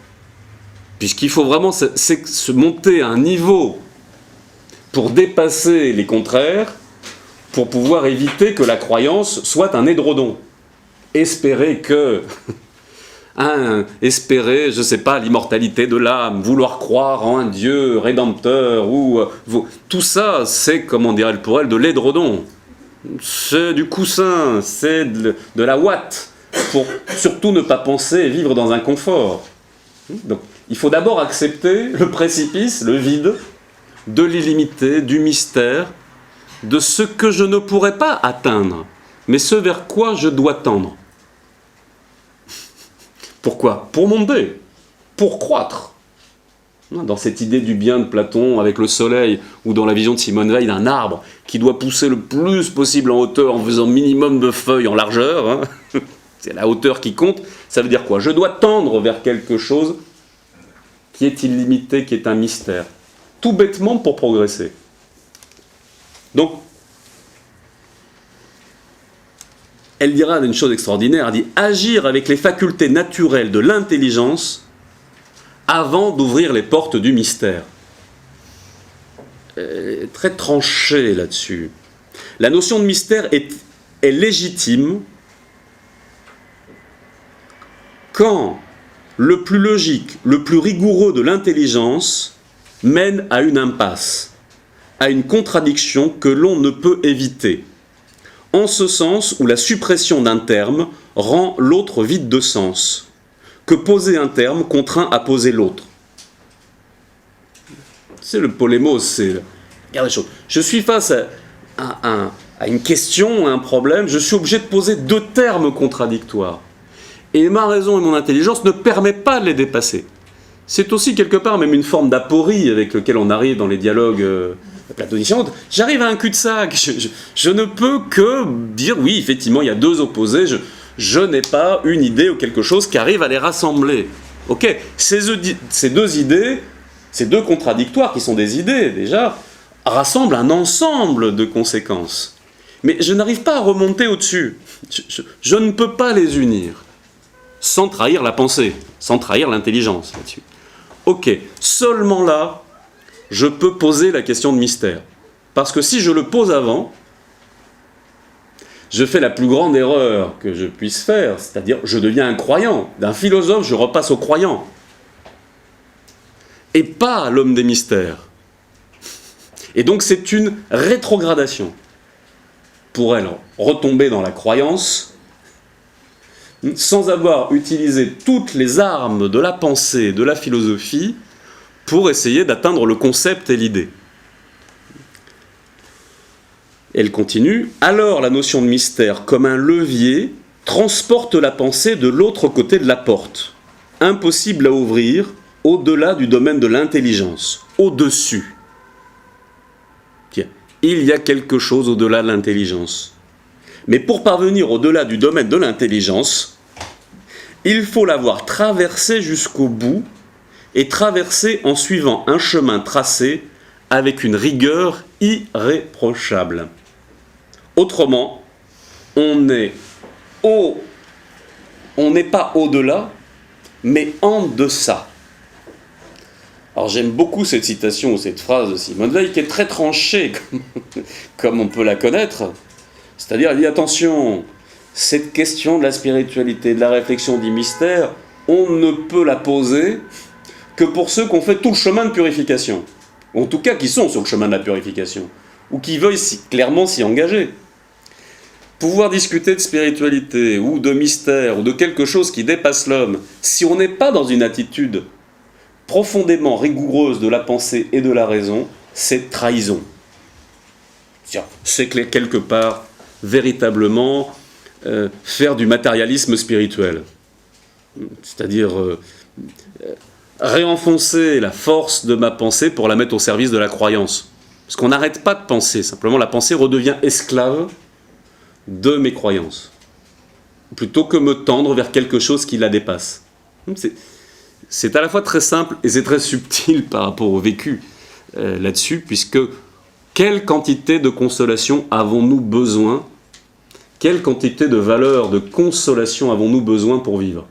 Puisqu'il faut vraiment se monter à un niveau pour dépasser les contraires, pour pouvoir éviter que la croyance soit un édredon. Espérer que... espérer, je ne sais pas, l'immortalité de l'âme, vouloir croire en un Dieu rédempteur, tout ça, c'est, comment dirait-elle pour elle, de l'édredon. C'est du coussin, c'est de la ouate, pour surtout ne pas penser et vivre dans un confort. Donc, il faut d'abord accepter le précipice, le vide, de l'illimité, du mystère, de ce que je ne pourrais pas atteindre, mais ce vers quoi je dois tendre. Pourquoi ? Pour monter, pour croître. Dans cette idée du bien de Platon avec le soleil, ou dans la vision de Simone Weil d'un arbre qui doit pousser le plus possible en hauteur en faisant minimum de feuilles en largeur, c'est la hauteur qui compte, ça veut dire quoi ? Je dois tendre vers quelque chose qui est illimité, qui est un mystère. Tout bêtement pour progresser. Donc, elle dira une chose extraordinaire, elle dit « agir avec les facultés naturelles de l'intelligence avant d'ouvrir les portes du mystère ». Très tranchée là-dessus. La notion de mystère est légitime quand le plus logique, le plus rigoureux de l'intelligence mène à une impasse, à une contradiction que l'on ne peut éviter, en ce sens où la suppression d'un terme rend l'autre vide de sens, que poser un terme contraint à poser l'autre. C'est le polémos, c'est... Regardez les choses. Je suis face à une question, à un problème, je suis obligé de poser deux termes contradictoires. Et ma raison et mon intelligence ne permettent pas de les dépasser. C'est aussi quelque part même une forme d'aporie avec laquelle on arrive dans les dialogues platoniciens. J'arrive à un cul-de-sac, je ne peux que dire oui, effectivement, il y a deux opposés, je n'ai pas une idée ou quelque chose qui arrive à les rassembler. Ok, ces deux idées, ces deux contradictoires qui sont des idées déjà, rassemblent un ensemble de conséquences. Mais je n'arrive pas à remonter au-dessus. Je ne peux pas les unir sans trahir la pensée, sans trahir l'intelligence là-dessus. Ok, seulement là, je peux poser la question de mystère. Parce que si je le pose avant, je fais la plus grande erreur que je puisse faire, c'est-à-dire je deviens un croyant. D'un philosophe, je repasse au croyant. Et pas l'homme des mystères. Et donc c'est une rétrogradation. Pour elle, retomber dans la croyance, sans avoir utilisé toutes les armes de la pensée, de la philosophie, pour essayer d'atteindre le concept et l'idée. Elle continue, alors la notion de mystère, comme un levier, transporte la pensée de l'autre côté de la porte, impossible à ouvrir, au-delà du domaine de l'intelligence, au-dessus. Tiens, il y a quelque chose au-delà de l'intelligence. Mais pour parvenir au-delà du domaine de l'intelligence, il faut l'avoir traversé jusqu'au bout et traversé en suivant un chemin tracé avec une rigueur irréprochable. Autrement, on n'est pas au-delà, mais en deçà. Alors j'aime beaucoup cette citation, cette phrase de Simone Veil, qui est très tranchée, comme on peut la connaître. C'est-à-dire, elle dit, attention, cette question de la spiritualité, de la réflexion du mystère, on ne peut la poser que pour ceux qui ont fait tout le chemin de purification. En tout cas, qui sont sur le chemin de la purification, ou qui veulent clairement s'y engager. Pouvoir discuter de spiritualité, ou de mystère, ou de quelque chose qui dépasse l'homme, si on n'est pas dans une attitude profondément rigoureuse de la pensée et de la raison, c'est trahison. C'est quelque part, véritablement, faire du matérialisme spirituel. C'est-à-dire réenfoncer la force de ma pensée pour la mettre au service de la croyance. Parce qu'on n'arrête pas de penser, simplement la pensée redevient esclave de mes croyances, plutôt que me tendre vers quelque chose qui la dépasse. C'est à la fois très simple et c'est très subtil par rapport au vécu là-dessus, puisque quelle quantité de consolation avons-nous besoin? Quelle quantité de valeur, de consolation avons-nous besoin pour vivre?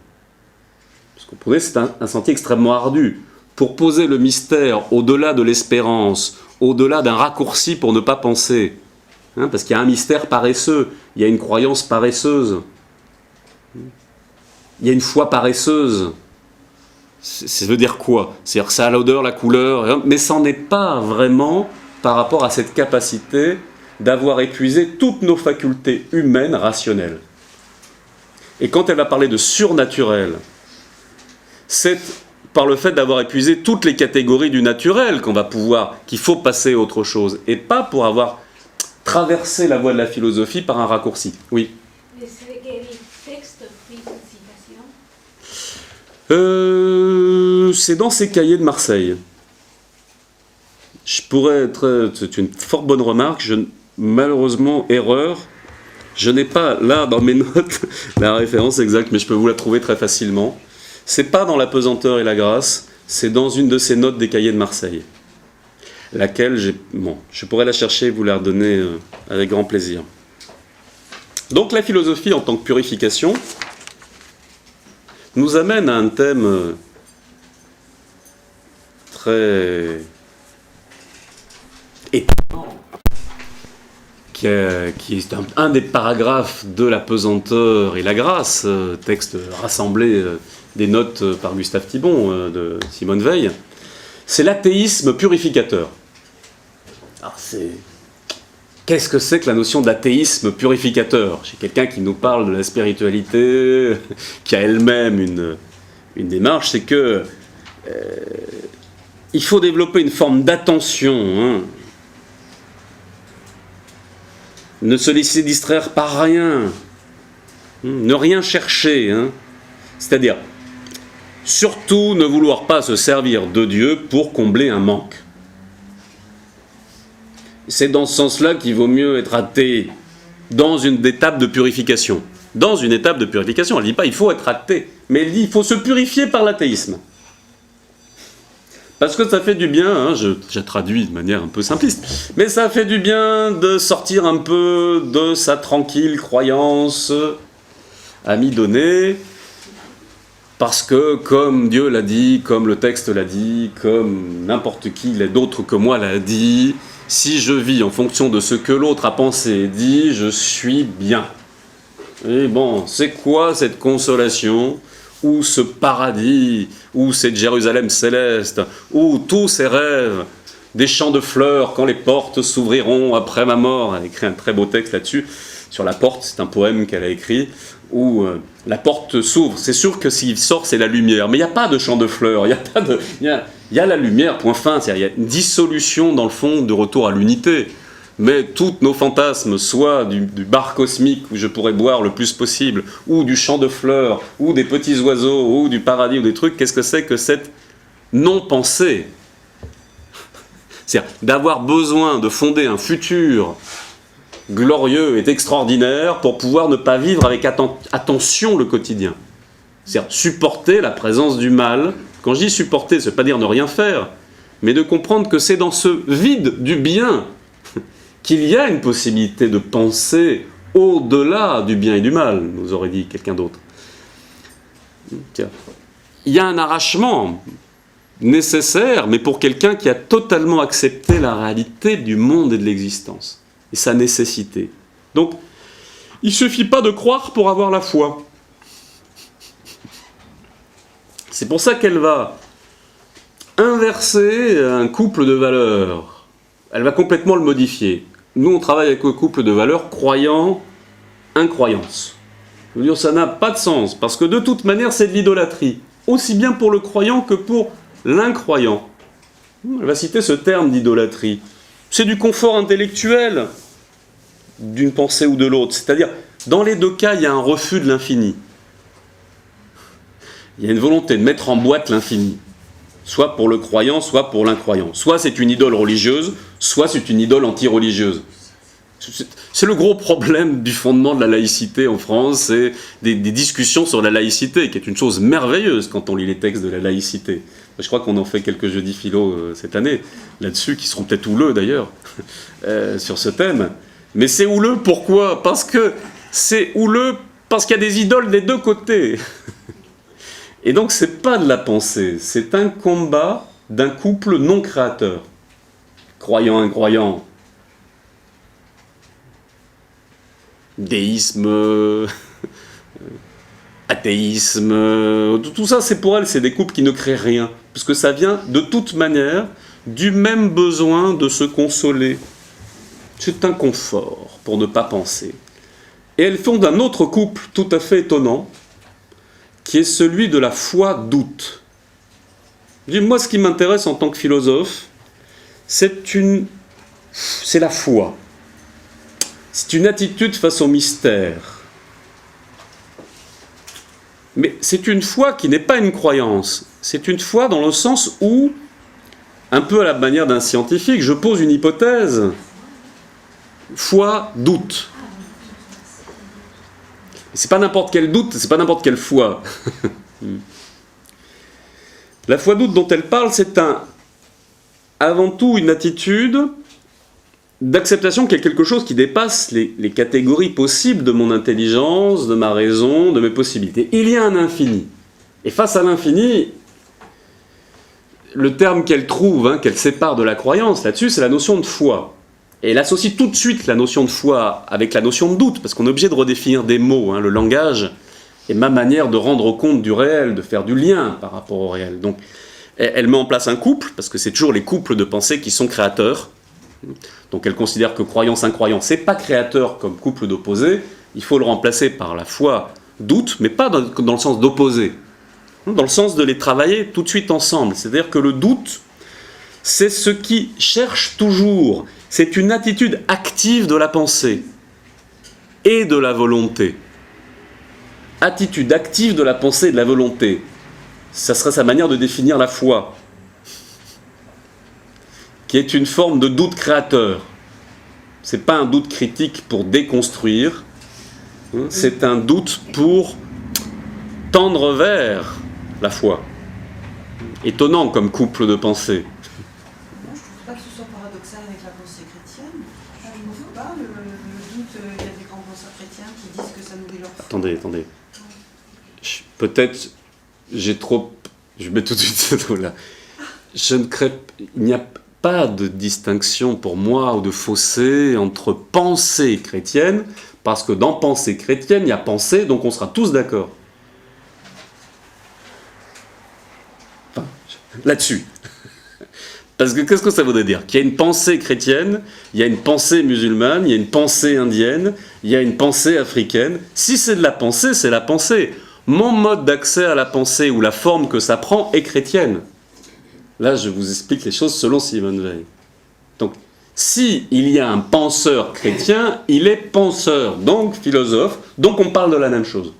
Parce que vous comprenez, c'est un sentier extrêmement ardu. Pour poser le mystère au-delà de l'espérance, au-delà d'un raccourci pour ne pas penser, parce qu'il y a un mystère paresseux, il y a une croyance paresseuse, il y a une foi paresseuse. Ça veut dire quoi? C'est-à-dire que ça a l'odeur, la couleur, mais ça n'en est pas vraiment par rapport à cette capacité d'avoir épuisé toutes nos facultés humaines rationnelles. Et quand elle va parler de surnaturel, c'est par le fait d'avoir épuisé toutes les catégories du naturel qu'il faut passer à autre chose, et pas pour avoir traversé la voie de la philosophie par un raccourci. Oui. C'est dans ces cahiers de Marseille. C'est une fort bonne remarque. Malheureusement, erreur. Je n'ai pas là dans mes notes la référence exacte, mais je peux vous la trouver très facilement. C'est pas dans La pesanteur et la grâce, c'est dans une de ces notes des cahiers de Marseille. Laquelle je pourrais la chercher et vous la redonner avec grand plaisir. Donc la philosophie en tant que purification nous amène à un thème très étonnant, qui est un des paragraphes de La pesanteur et la grâce, texte rassemblé des notes par Gustave Thibon de Simone Veil. C'est l'athéisme purificateur. Alors qu'est-ce que c'est que la notion d'athéisme purificateur? J'ai quelqu'un qui nous parle de la spiritualité, qui a elle-même une démarche, c'est que il faut développer une forme d'attention, ne se laisser distraire par rien, ne rien chercher, c'est-à-dire surtout ne vouloir pas se servir de Dieu pour combler un manque. C'est dans ce sens-là qu'il vaut mieux être athée dans une étape de purification. Dans une étape de purification, elle ne dit pas il faut être athée, mais elle dit il faut se purifier par l'athéisme. Parce que ça fait du bien, je traduis de manière un peu simpliste, mais ça fait du bien de sortir un peu de sa tranquille croyance amidonnée, parce que comme Dieu l'a dit, comme le texte l'a dit, comme n'importe qui d'autre que moi l'a dit, si je vis en fonction de ce que l'autre a pensé et dit, je suis bien. Et bon, c'est quoi cette consolation, ou ce paradis, ou cette Jérusalem céleste, ou tous ces rêves, des champs de fleurs quand les portes s'ouvriront après ma mort? Elle a écrit un très beau texte là-dessus, sur la porte, c'est un poème qu'elle a écrit, où la porte s'ouvre. C'est sûr que s'il sort, c'est la lumière, mais il n'y a pas de champ de fleurs, il y a la lumière, point fin, il y a une dissolution dans le fond de retour à l'unité. Mais tous nos fantasmes, soit du bar cosmique où je pourrais boire le plus possible, ou du champ de fleurs, ou des petits oiseaux, ou du paradis, ou des trucs, qu'est-ce que c'est que cette non-pensée? C'est-à-dire d'avoir besoin de fonder un futur glorieux et extraordinaire pour pouvoir ne pas vivre avec attention le quotidien. C'est-à-dire supporter la présence du mal. Quand je dis supporter, ça ne veut pas dire ne rien faire, mais de comprendre que c'est dans ce vide du bien qu'il y a une possibilité de penser au-delà du bien et du mal, nous aurait dit quelqu'un d'autre. Il y a un arrachement nécessaire, mais pour quelqu'un qui a totalement accepté la réalité du monde et de l'existence, et sa nécessité. Donc, il ne suffit pas de croire pour avoir la foi. C'est pour ça qu'elle va inverser un couple de valeurs. Elle va complètement le modifier. Nous, on travaille avec un couple de valeurs croyant-incroyance. Je veux dire, ça n'a pas de sens, parce que de toute manière, c'est de l'idolâtrie, aussi bien pour le croyant que pour l'incroyant. Elle va citer ce terme d'idolâtrie. C'est du confort intellectuel d'une pensée ou de l'autre. C'est-à-dire, dans les deux cas, il y a un refus de l'infini. Il y a une volonté de mettre en boîte l'infini. Soit pour le croyant, soit pour l'incroyant. Soit c'est une idole religieuse, soit c'est une idole anti-religieuse. C'est le gros problème du fondement de la laïcité en France, c'est des discussions sur la laïcité, qui est une chose merveilleuse quand on lit les textes de la laïcité. Je crois qu'on en fait quelques jeudis philo cette année, là-dessus, qui seront peut-être houleux d'ailleurs, sur ce thème. Mais c'est houleux, pourquoi ? Parce que c'est houleux parce qu'il y a des idoles des deux côtés. Et donc c'est pas de la pensée, c'est un combat d'un couple non créateur. Croyant-incroyant. Déisme, athéisme, tout ça c'est pour elle, c'est des couples qui ne créent rien. Parce que ça vient de toute manière du même besoin de se consoler. C'est un confort pour ne pas penser. Et elle fonde un autre couple tout à fait étonnant, qui est celui de la foi-doute. Moi, ce qui m'intéresse en tant que philosophe, c'est la foi. C'est une attitude face au mystère. Mais c'est une foi qui n'est pas une croyance. C'est une foi dans le sens où, un peu à la manière d'un scientifique, je pose une hypothèse. Foi, doute. C'est pas n'importe quel doute, c'est pas n'importe quelle foi. La foi doute dont elle parle, c'est avant tout une attitude d'acceptation qu'il y a quelque chose qui dépasse les catégories possibles de mon intelligence, de ma raison, de mes possibilités. Il y a un infini. Et face à l'infini, le terme qu'elle trouve, qu'elle sépare de la croyance là-dessus, c'est la notion de foi. Et elle associe tout de suite la notion de foi avec la notion de doute, parce qu'on est obligé de redéfinir des mots. Le langage est ma manière de rendre compte du réel, de faire du lien par rapport au réel. Donc, elle met en place un couple, parce que c'est toujours les couples de pensée qui sont créateurs. Donc elle considère que croyance-incroyant, c'est pas créateur comme couple d'opposés, il faut le remplacer par la foi-doute, mais pas dans le sens d'opposer, dans le sens de les travailler tout de suite ensemble. C'est-à-dire que le doute, c'est ce qui cherche toujours, c'est une attitude active de la pensée et de la volonté. Attitude active de la pensée et de la volonté, ça serait sa manière de définir la foi, qui est une forme de doute créateur. Ce n'est pas un doute critique pour déconstruire, c'est un doute pour tendre vers la foi. Étonnant comme couple de pensée. Moi, je ne trouve pas que ce soit paradoxal avec la pensée chrétienne. Je ne trouve pas le doute, il y a des grands penseurs chrétiens qui disent que ça nourrit leur foi. Attendez. Peut-être, je mets tout de suite ce mot-là. Il n'y a pas de distinction pour moi ou de fossé entre pensée chrétienne, parce que dans pensée chrétienne, il y a pensée, donc on sera tous d'accord. Enfin, là-dessus. Parce que qu'est-ce que ça voudrait dire ? Qu'il y a une pensée chrétienne, il y a une pensée musulmane, il y a une pensée indienne, il y a une pensée africaine. Si c'est de la pensée, c'est la pensée. Mon mode d'accès à la pensée ou la forme que ça prend est chrétienne. Là, je vous explique les choses selon Simone Veil. Donc, s'il y a un penseur chrétien, il est penseur, donc philosophe, donc on parle de la même chose.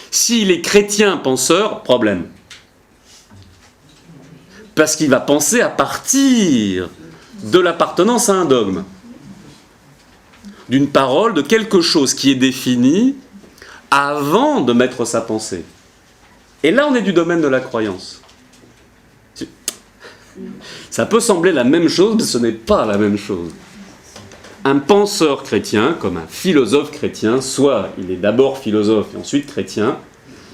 S'il est chrétien penseur, problème. Parce qu'il va penser à partir de l'appartenance à un dogme, d'une parole, de quelque chose qui est défini avant de mettre sa pensée. Et là, on est du domaine de la croyance. Ça peut sembler la même chose, mais ce n'est pas la même chose. Un penseur chrétien, comme un philosophe chrétien, soit il est d'abord philosophe et ensuite chrétien,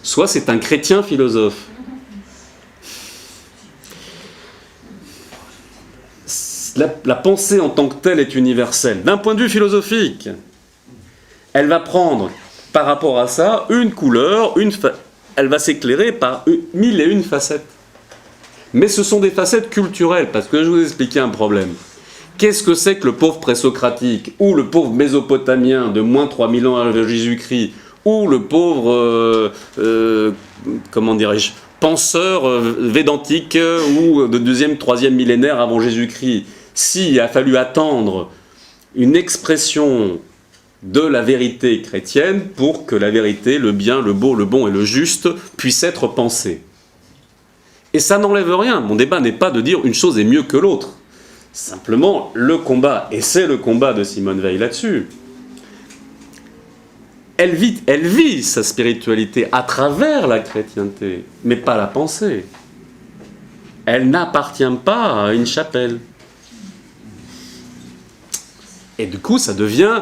soit c'est un chrétien philosophe. La pensée en tant que telle est universelle. D'un point de vue philosophique, elle va prendre, par rapport à ça, une couleur, elle va s'éclairer par 1001 facettes. Mais ce sont des facettes culturelles, parce que je vous ai expliqué un problème. Qu'est-ce que c'est que le pauvre présocratique, ou le pauvre mésopotamien de moins 3000 ans avant Jésus-Christ, ou le pauvre, comment dirais-je, penseur védantique ou de 2e, 3e millénaire avant Jésus-Christ, s'il a fallu attendre une expression de la vérité chrétienne pour que la vérité, le bien, le beau, le bon et le juste puissent être pensés. Et ça n'enlève rien. Mon débat n'est pas de dire une chose est mieux que l'autre. Simplement, le combat, et c'est le combat de Simone Veil là-dessus, elle vit sa spiritualité à travers la chrétienté, mais pas la pensée. Elle n'appartient pas à une chapelle. Et du coup, ça devient...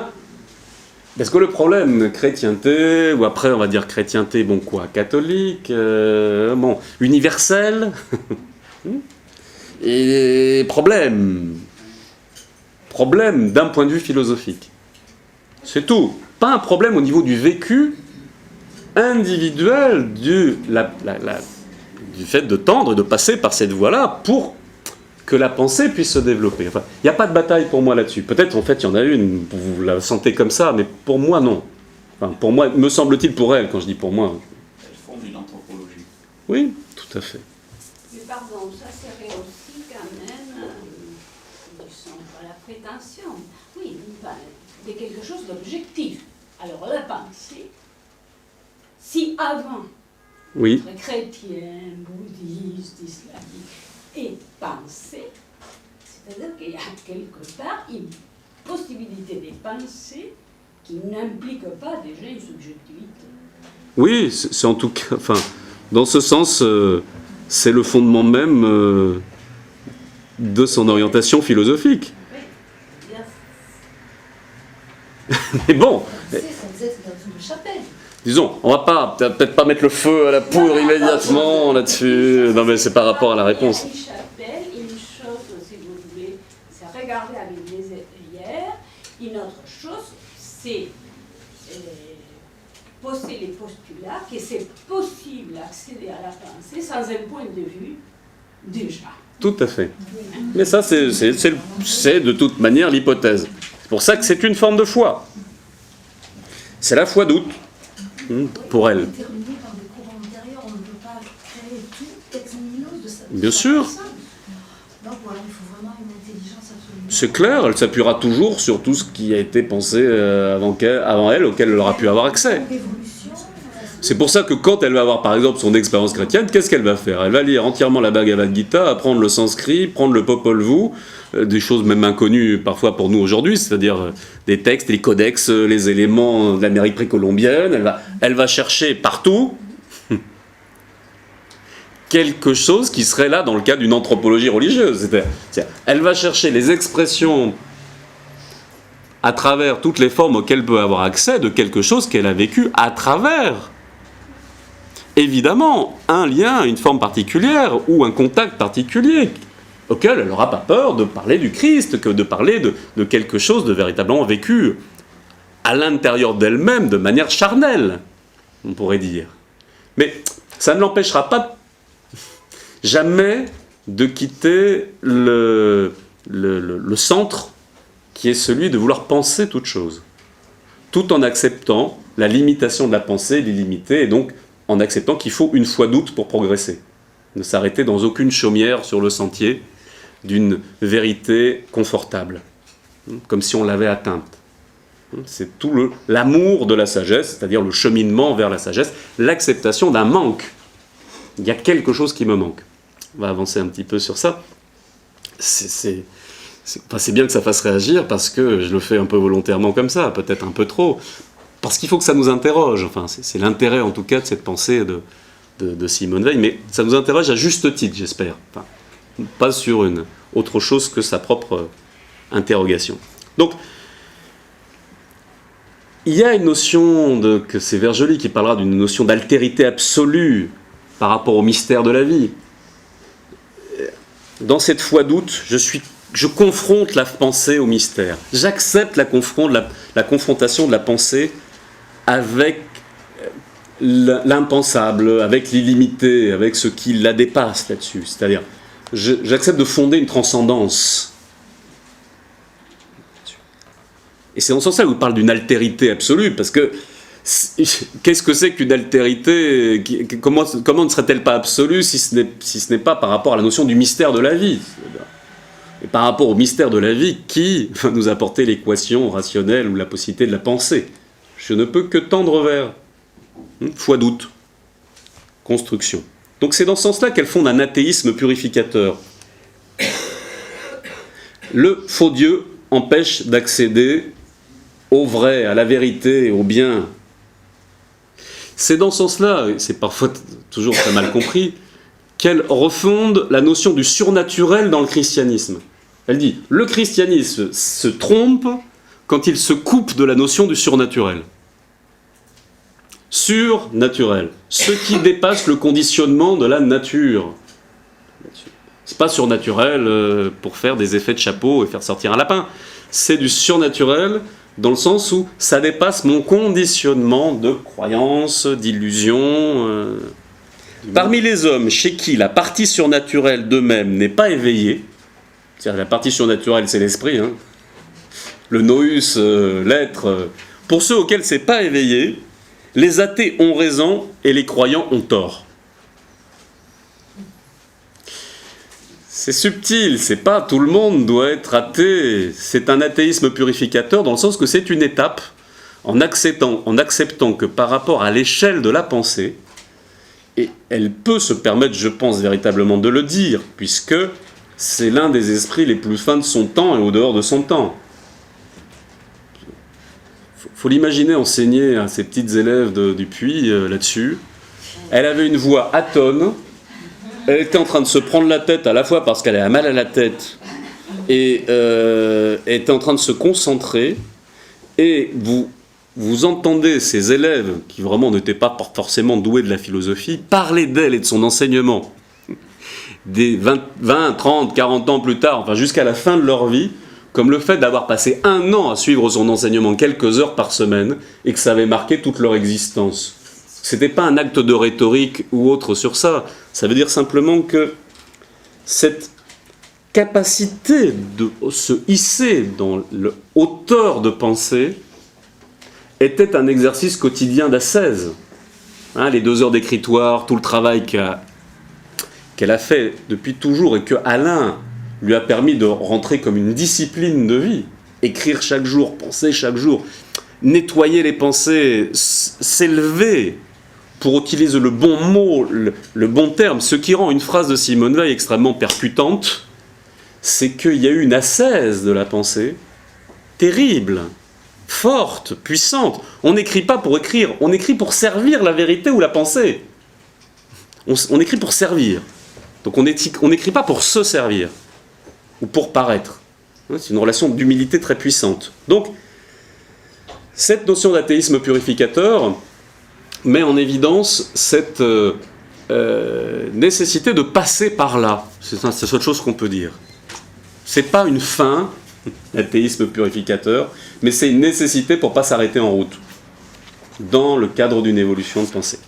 Parce que le problème, chrétienté, ou après on va dire chrétienté, bon quoi, catholique, bon, universel, et problème d'un point de vue philosophique. C'est tout. Pas un problème au niveau du vécu individuel du fait de tendre, de passer par cette voie-là pour que la pensée puisse se développer. Enfin, il n'y a pas de bataille pour moi là-dessus. Peut-être en fait il y en a une, vous la sentez comme ça, mais pour moi non. Enfin, pour moi, me semble-t-il, pour elle, quand je dis pour moi. Elle fonde une anthropologie. Oui, tout à fait. Mais pardon, ça serait aussi quand même, disons, pas la prétention, oui, de quelque chose d'objectif. Alors la pensée, si avant, Oui. être chrétien, bouddhiste, islamique, et penser, c'est-à-dire qu'il y a quelque part une possibilité de penser qui n'implique pas déjà une subjectivité. Oui, c'est en tout cas, enfin, dans ce sens, c'est le fondement même de son orientation philosophique. Oui, bien. Mais bon, Ça vous êtes dans une chapelle. disons, on va peut-être pas mettre le feu à la poudre immédiatement là-dessus. Non, mais c'est par rapport à la réponse. Une chapelle, une chose, si vous voulez, c'est regarder avec les œillères. Une autre chose, c'est poser les postulats que c'est possible d'accéder à la pensée sans un point de vue déjà. Tout à fait. Mais ça, c'est de toute manière l'hypothèse. C'est pour ça que c'est une forme de foi. C'est la foi doute. Pour elle. Déterminé par des courants antérieurs, on ne peut pas créer tout ex nihilo de ça. Bien sûr. Donc voilà, il faut vraiment une intelligence absolument. C'est clair, elle s'appuiera toujours sur tout ce qui a été pensé avant elle, auquel elle aura pu avoir accès. C'est pour ça que quand elle va avoir par exemple son expérience chrétienne, qu'est-ce qu'elle va faire? Elle va lire entièrement la Bhagavad Gita, apprendre le sanskrit, prendre le Popol Vuh, des choses même inconnues parfois pour nous aujourd'hui, c'est-à-dire des textes, les codex, les éléments de l'Amérique précolombienne. Elle va chercher partout quelque chose qui serait là dans le cadre d'une anthropologie religieuse. C'est-à-dire, elle va chercher les expressions à travers toutes les formes auxquelles elle peut avoir accès de quelque chose qu'elle a vécu à travers. Évidemment, un lien, une forme particulière ou un contact particulier auquel elle n'aura pas peur de parler du Christ, que de parler de quelque chose de véritablement vécu à l'intérieur d'elle-même, de manière charnelle, on pourrait dire. Mais ça ne l'empêchera pas jamais de quitter le centre qui est celui de vouloir penser toute chose, tout en acceptant la limitation de la pensée, l'illimité, et donc en acceptant qu'il faut une foi doute pour progresser. Ne s'arrêter dans aucune chaumière sur le sentier d'une vérité confortable, comme si on l'avait atteinte. C'est tout l'amour de la sagesse, c'est-à-dire le cheminement vers la sagesse, l'acceptation d'un manque. Il y a quelque chose qui me manque. On va avancer un petit peu sur ça. C'est bien que ça fasse réagir, parce que je le fais un peu volontairement comme ça, peut-être un peu trop, parce qu'il faut que ça nous interroge. Enfin, c'est l'intérêt en tout cas de cette pensée de Simone Veil, mais ça nous interroge à juste titre, j'espère. Enfin, pas sur une autre chose que sa propre interrogation. Donc, il y a une notion, que c'est Vergely qui parlera d'une notion d'altérité absolue par rapport au mystère de la vie. Dans cette foi doute, je confronte la pensée au mystère. J'accepte la confrontation de la pensée avec l'impensable, avec l'illimité, avec ce qui la dépasse là-dessus. C'est-à-dire, j'accepte de fonder une transcendance. Et c'est dans ce sens-là où il parle d'une altérité absolue, parce que qu'est-ce que c'est qu'une altérité? Comment ne serait-elle pas absolue si ce n'est pas par rapport à la notion du mystère de la vie? Et par rapport au mystère de la vie, qui va nous apporter l'équation rationnelle ou la possibilité de la penser? Je ne peux que tendre vers foi doute, construction. Donc c'est dans ce sens-là qu'elle fonde un athéisme purificateur. Le faux Dieu empêche d'accéder au vrai, à la vérité, au bien. C'est dans ce sens-là, et c'est parfois toujours très mal compris, qu'elle refonde la notion du surnaturel dans le christianisme. Elle dit, le christianisme se trompe quand il se coupe de la notion du surnaturel. Surnaturel, ce qui dépasse le conditionnement de la nature. C'est pas surnaturel pour faire des effets de chapeau et faire sortir un lapin. C'est du surnaturel dans le sens où ça dépasse mon conditionnement de croyance, d'illusion. Parmi les hommes chez qui la partie surnaturelle d'eux-mêmes n'est pas éveillée, c'est-à-dire la partie surnaturelle c'est l'esprit, hein, le nous, l'être, pour ceux auxquels c'est pas éveillé, les athées ont raison et les croyants ont tort. C'est subtil, c'est pas tout le monde doit être athée. C'est un athéisme purificateur dans le sens que c'est une étape en acceptant que par rapport à l'échelle de la pensée, et elle peut se permettre, je pense véritablement de le dire, puisque c'est l'un des esprits les plus fins de son temps et au dehors de son temps. Faut l'imaginer enseigner à ses petites élèves du Puy là-dessus. Elle avait une voix atone. Elle était en train de se prendre la tête à la fois parce qu'elle avait mal à la tête et était en train de se concentrer. Et vous entendez ces élèves, qui vraiment n'étaient pas forcément doués de la philosophie, parler d'elle et de son enseignement des 20, 30, 40 ans plus tard, enfin jusqu'à la fin de leur vie, comme le fait d'avoir passé 1 an à suivre son enseignement quelques heures par semaine et que ça avait marqué toute leur existence. C'était pas un acte de rhétorique ou autre sur ça. Ça veut dire simplement que cette capacité de se hisser dans le hauteur de pensée était un exercice quotidien d'ascèse. Hein, les 2 heures d'écritoire, tout le travail qu'elle a fait depuis toujours et que Alain lui a permis de rentrer comme une discipline de vie. Écrire chaque jour, penser chaque jour, nettoyer les pensées, s'élever pour utiliser le bon mot, le bon terme. Ce qui rend une phrase de Simone Veil extrêmement percutante, c'est qu'il y a eu une ascèse de la pensée terrible, forte, puissante. On n'écrit pas pour écrire, on écrit pour servir la vérité ou la pensée. On écrit pour servir. Donc on n'écrit pas pour se servir ou pour paraître. C'est une relation d'humilité très puissante. Donc, cette notion d'athéisme purificateur met en évidence cette nécessité de passer par là. C'est la seule chose qu'on peut dire. C'est pas une fin, l'athéisme purificateur, mais c'est une nécessité pour ne pas s'arrêter en route, dans le cadre d'une évolution de pensée.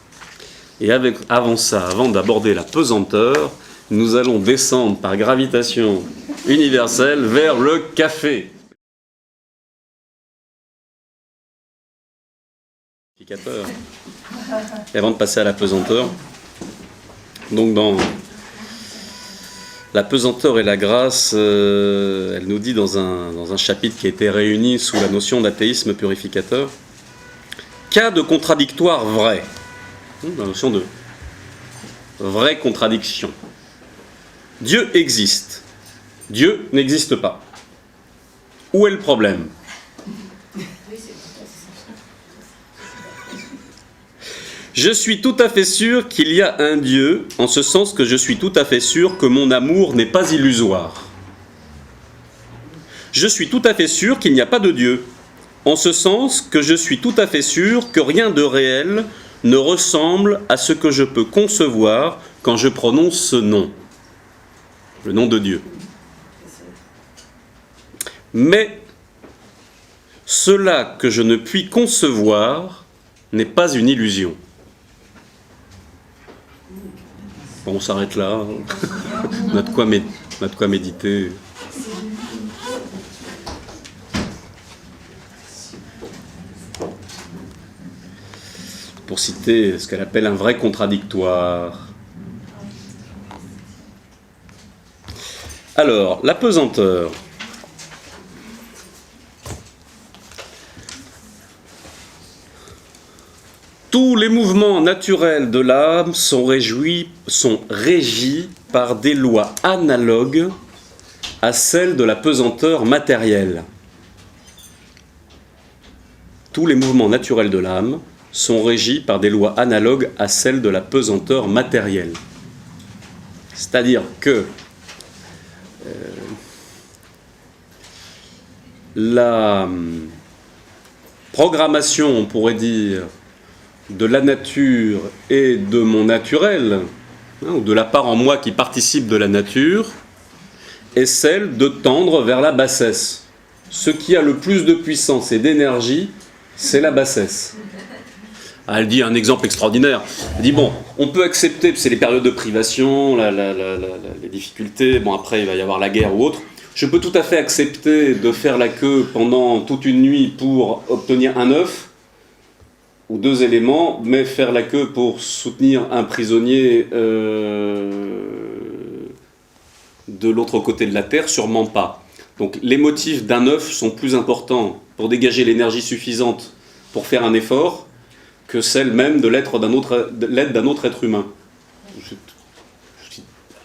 Et avant ça, avant d'aborder la pesanteur, nous allons descendre par gravitation universelle vers le café. Et avant de passer à la pesanteur, donc dans la pesanteur et la grâce, elle nous dit dans un chapitre qui a été réuni sous la notion d'athéisme purificateur, cas de contradictoire vrai, la notion de vraie contradiction. Dieu existe, Dieu n'existe pas. Où est le problème ? Je suis tout à fait sûr qu'il y a un Dieu, en ce sens que je suis tout à fait sûr que mon amour n'est pas illusoire. Je suis tout à fait sûr qu'il n'y a pas de Dieu, en ce sens que je suis tout à fait sûr que rien de réel ne ressemble à ce que je peux concevoir quand je prononce ce nom, le nom de Dieu. Mais cela que je ne puis concevoir n'est pas une illusion. Bon, on s'arrête là. On a de quoi méditer. Pour citer ce qu'elle appelle un vrai contradictoire. Alors, la pesanteur. Tous les mouvements naturels de l'âme sont régis par des lois analogues à celles de la pesanteur matérielle. Tous les mouvements naturels de l'âme sont régis par des lois analogues à celles de la pesanteur matérielle. C'est-à-dire que la programmation, on pourrait dire, de la nature et de mon naturel, ou de la part en moi qui participe de la nature, est celle de tendre vers la bassesse. Ce qui a le plus de puissance et d'énergie, c'est la bassesse. Elle dit un exemple extraordinaire. Elle dit, bon, on peut accepter, c'est les périodes de privation, les difficultés, bon après il va y avoir la guerre ou autre, je peux tout à fait accepter de faire la queue pendant toute une nuit pour obtenir un œuf, ou 2 éléments, mais faire la queue pour soutenir un prisonnier de l'autre côté de la Terre, sûrement pas. Donc les motifs d'un œuf sont plus importants pour dégager l'énergie suffisante pour faire un effort que celle même de l'aide d'un autre être humain.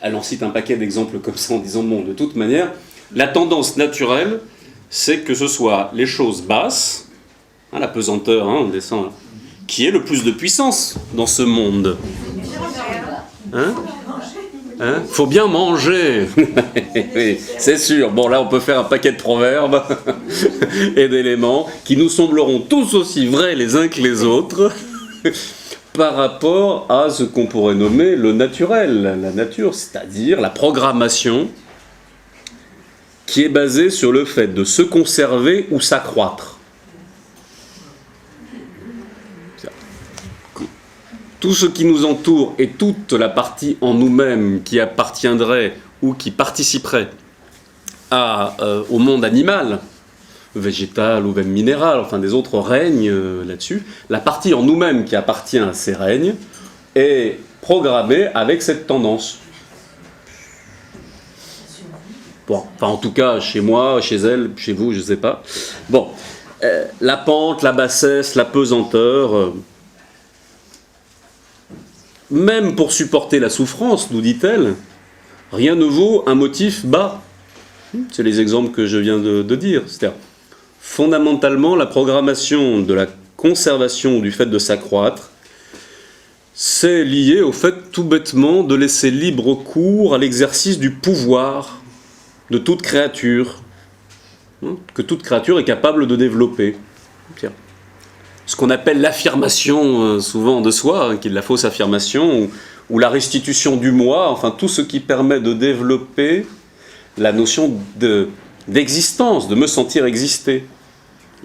Elle en cite un paquet d'exemples comme ça en disant, bon, de toute manière, la tendance naturelle, c'est que ce soit les choses basses, la pesanteur, on descend, qui ait le plus de puissance dans ce monde. Faut bien manger. Oui, c'est sûr. Bon, là, on peut faire un paquet de proverbes et d'éléments qui nous sembleront tous aussi vrais les uns que les autres par rapport à ce qu'on pourrait nommer le naturel, la nature, c'est-à-dire la programmation qui est basée sur le fait de se conserver ou s'accroître. Tout ce qui nous entoure et toute la partie en nous-mêmes qui appartiendrait ou qui participerait au monde animal, végétal ou même minéral, enfin des autres règnes là-dessus, la partie en nous-mêmes qui appartient à ces règnes est programmée avec cette tendance. Bon, enfin en tout cas chez moi, chez elle, chez vous, je ne sais pas. Bon, la pente, la bassesse, la pesanteur... Même pour supporter la souffrance, nous dit-elle, rien ne vaut un motif bas. C'est les exemples que je viens de dire. C'est-à-dire, fondamentalement, la programmation de la conservation du fait de s'accroître, c'est lié au fait tout bêtement de laisser libre cours à l'exercice du pouvoir de toute créature, que toute créature est capable de développer. Ce qu'on appelle l'affirmation souvent de soi, qui est de la fausse affirmation, ou la restitution du moi, enfin tout ce qui permet de développer la notion d'existence, de me sentir exister.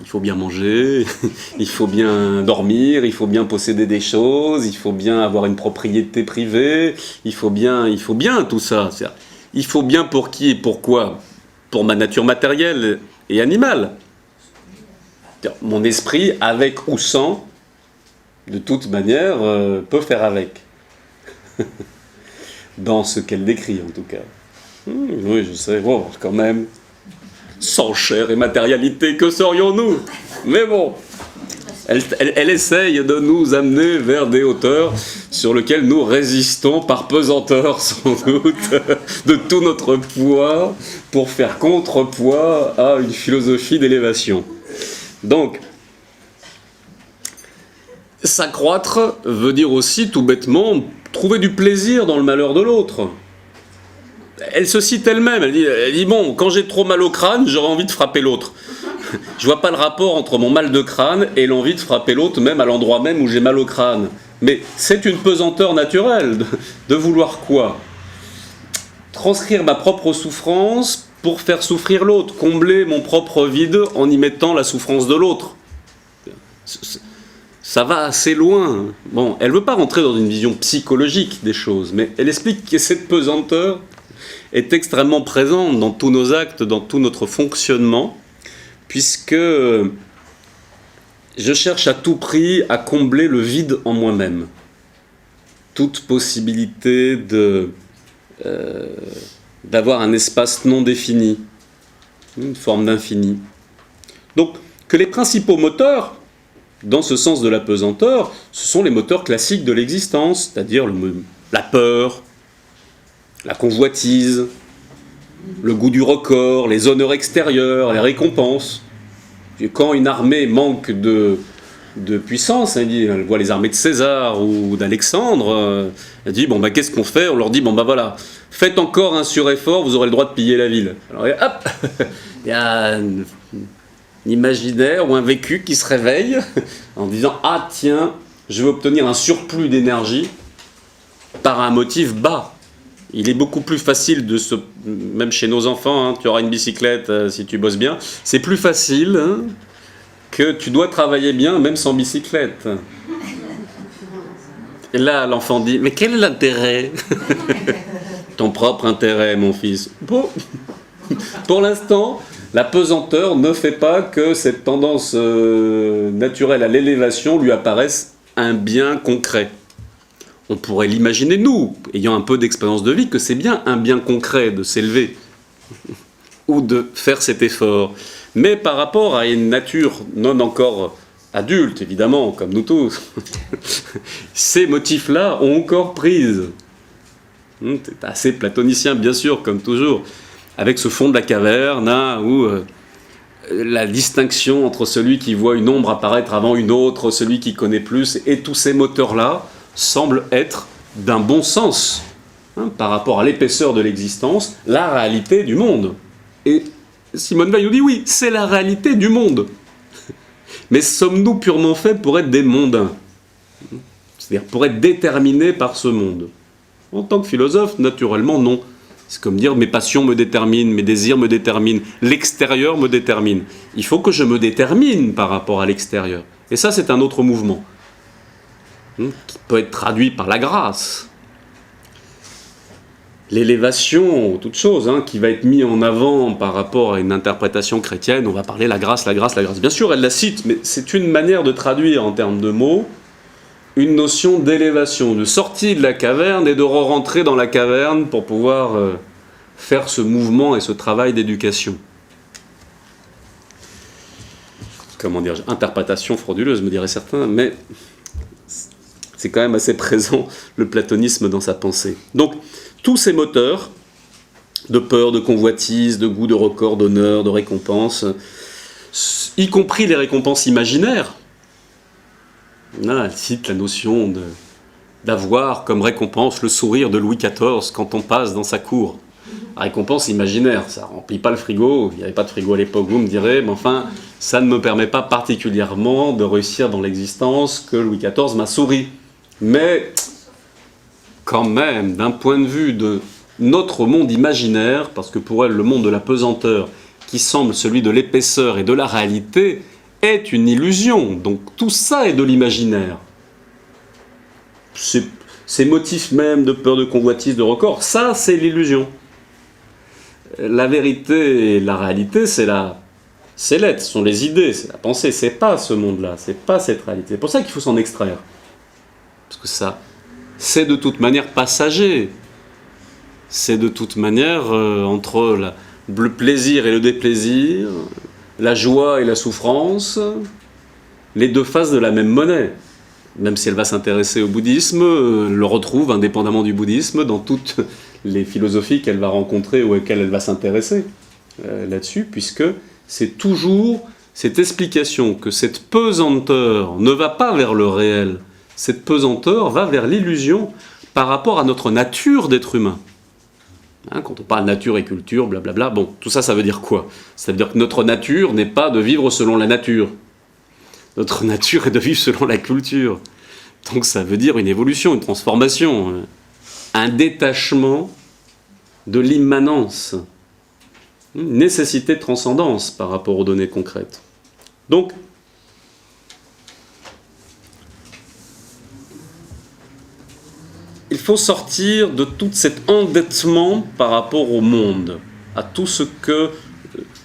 Il faut bien manger, il faut bien dormir, il faut bien posséder des choses, il faut bien avoir une propriété privée, il faut bien tout ça. Il faut bien pour qui et pourquoi ? Pour ma nature matérielle et animale. Mon esprit, avec ou sans, de toute manière, peut faire avec. Dans ce qu'elle décrit, en tout cas. Oui, je sais, bon, quand même. Sans chair et matérialité, que serions-nous ? Mais bon, elle essaye de nous amener vers des hauteurs sur lesquelles nous résistons par pesanteur, sans doute, de tout notre poids, pour faire contrepoids à une philosophie d'élévation. Donc, S'accroître veut dire aussi, tout bêtement, trouver du plaisir dans le malheur de l'autre. Elle se cite elle-même, elle dit bon, quand j'ai trop mal au crâne, j'aurais envie de frapper l'autre. Je vois pas le rapport entre mon mal de crâne et l'envie de frapper l'autre, même à l'endroit même où j'ai mal au crâne. Mais c'est une pesanteur naturelle de vouloir quoi? Transcrire ma propre souffrance pour faire souffrir l'autre, combler mon propre vide en y mettant la souffrance de l'autre. Ça va assez loin. Bon, elle ne veut pas rentrer dans une vision psychologique des choses, mais elle explique que cette pesanteur est extrêmement présente dans tous nos actes, dans tout notre fonctionnement, puisque je cherche à tout prix à combler le vide en moi-même. Toute possibilité d'avoir un espace non défini, une forme d'infini. Donc, que les principaux moteurs, dans ce sens de la pesanteur, ce sont les moteurs classiques de l'existence, c'est-à-dire la peur, la convoitise, le goût du record, les honneurs extérieurs, les récompenses. Et quand une armée manque de puissance, elle voit les armées de César ou d'Alexandre, elle dit bon bah qu'est-ce qu'on fait? On leur dit bon bah voilà, faites encore un sureffort, vous aurez le droit de piller la ville. Alors hop, il y a un imaginaire ou un vécu qui se réveille en disant ah tiens, je vais obtenir un surplus d'énergie par un motif bas. Il est beaucoup plus facile même chez nos enfants, tu auras une bicyclette si tu bosses bien, c'est plus facile que tu dois travailler bien même sans bicyclette. Et là l'enfant dit mais quel est l'intérêt? Ton propre intérêt mon fils. Bon. Pour l'instant, la pesanteur ne fait pas que cette tendance naturelle à l'élévation lui apparaisse un bien concret. On pourrait l'imaginer, nous, ayant un peu d'expérience de vie, que c'est bien un bien concret de s'élever ou de faire cet effort. Mais par rapport à une nature non encore adulte, évidemment, comme nous tous, ces motifs-là ont encore prise. C'est assez platonicien, bien sûr, comme toujours, avec ce fond de la caverne, où la distinction entre celui qui voit une ombre apparaître avant une autre, celui qui connaît plus, et tous ces moteurs-là, semble être d'un bon sens par rapport à l'épaisseur de l'existence, la réalité du monde. Et Simone Weil nous dit oui, c'est la réalité du monde. Mais sommes-nous purement faits pour être des mondains? C'est-à-dire pour être déterminés par ce monde? En tant que philosophe, naturellement, non. C'est comme dire mes passions me déterminent, mes désirs me déterminent, l'extérieur me détermine. Il faut que je me détermine par rapport à l'extérieur. Et ça, c'est un autre mouvement qui peut être traduit par la grâce. L'élévation, toute chose, qui va être mis en avant par rapport à une interprétation chrétienne, on va parler la grâce, la grâce, la grâce. Bien sûr, elle la cite, mais c'est une manière de traduire en termes de mots une notion d'élévation, de sortie de la caverne et de re-rentrer dans la caverne pour pouvoir faire ce mouvement et ce travail d'éducation. Comment dire, interprétation frauduleuse, me diraient certains, mais c'est quand même assez présent, le platonisme dans sa pensée. Donc, tous ces moteurs de peur, de convoitise, de goût, de record, d'honneur, de récompense, y compris les récompenses imaginaires. Là, elle cite la notion d'avoir comme récompense le sourire de Louis XIV quand on passe dans sa cour. La récompense imaginaire, ça ne remplit pas le frigo, il n'y avait pas de frigo à l'époque, vous me direz, mais enfin, ça ne me permet pas particulièrement de réussir dans l'existence que Louis XIV m'a souri. Mais quand même, d'un point de vue de notre monde imaginaire, parce que pour elle, le monde de la pesanteur, qui semble celui de l'épaisseur et de la réalité, est une illusion. Donc tout ça est de l'imaginaire. Ces motifs même de peur, de convoitise, de record, ça c'est l'illusion. La vérité et la réalité, c'est l'être, ce sont les idées, c'est la pensée, c'est pas ce monde-là, c'est pas cette réalité. C'est pour ça qu'il faut s'en extraire. Parce que ça, c'est de toute manière passager. C'est de toute manière entre le plaisir et le déplaisir, la joie et la souffrance, les deux faces de la même monnaie. Même si elle va s'intéresser au bouddhisme, elle le retrouve indépendamment du bouddhisme dans toutes les philosophies qu'elle va rencontrer ou auxquelles elle va s'intéresser là-dessus, puisque c'est toujours cette explication que cette pesanteur ne va pas vers le réel, cette pesanteur va vers l'illusion par rapport à notre nature d'être humain. Hein, quand on parle nature et culture, blablabla, bon, tout ça, ça veut dire quoi? Ça veut dire que notre nature n'est pas de vivre selon la nature. Notre nature est de vivre selon la culture. Donc ça veut dire une évolution, une transformation, un détachement de l'immanence, une nécessité de transcendance par rapport aux données concrètes. Donc, il faut sortir de tout cet endettement par rapport au monde, à tout ce que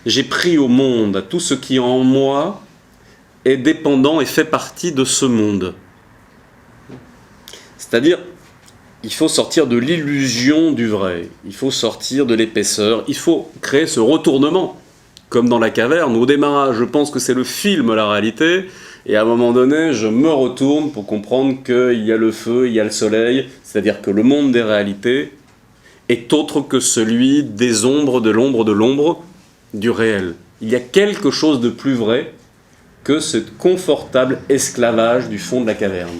j'ai pris au monde, à tout ce qui en moi est dépendant et fait partie de ce monde. C'est-à-dire, il faut sortir de l'illusion du vrai, il faut sortir de l'épaisseur, il faut créer ce retournement, comme dans la caverne. Au démarrage, je pense que c'est le film, la réalité, et à un moment donné, je me retourne pour comprendre qu'il y a le feu, il y a le soleil, c'est-à-dire que le monde des réalités est autre que celui des ombres, de l'ombre du réel. Il y a quelque chose de plus vrai que ce confortable esclavage du fond de la caverne.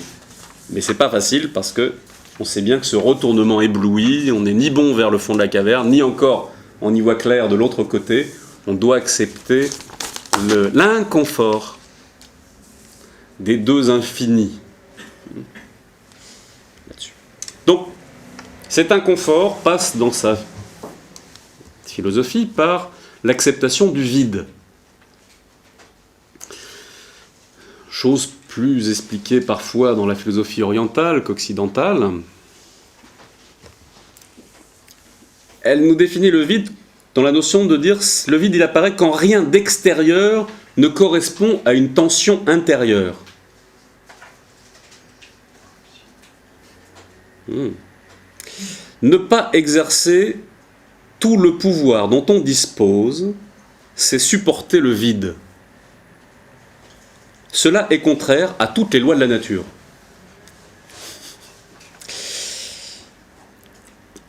Mais c'est pas facile parce que on sait bien que ce retournement ébloui, on n'est ni bon vers le fond de la caverne, ni encore on y voit clair de l'autre côté. On doit accepter l'inconfort des deux infinis. Là-dessus. Donc, cet inconfort passe dans sa philosophie par l'acceptation du vide. Chose plus expliquée parfois dans la philosophie orientale qu'occidentale. Elle nous définit le vide dans la notion de dire le vide il apparaît quand rien d'extérieur ne correspond à une tension intérieure. Ne pas exercer tout le pouvoir dont on dispose, c'est supporter le vide. Cela est contraire à toutes les lois de la nature.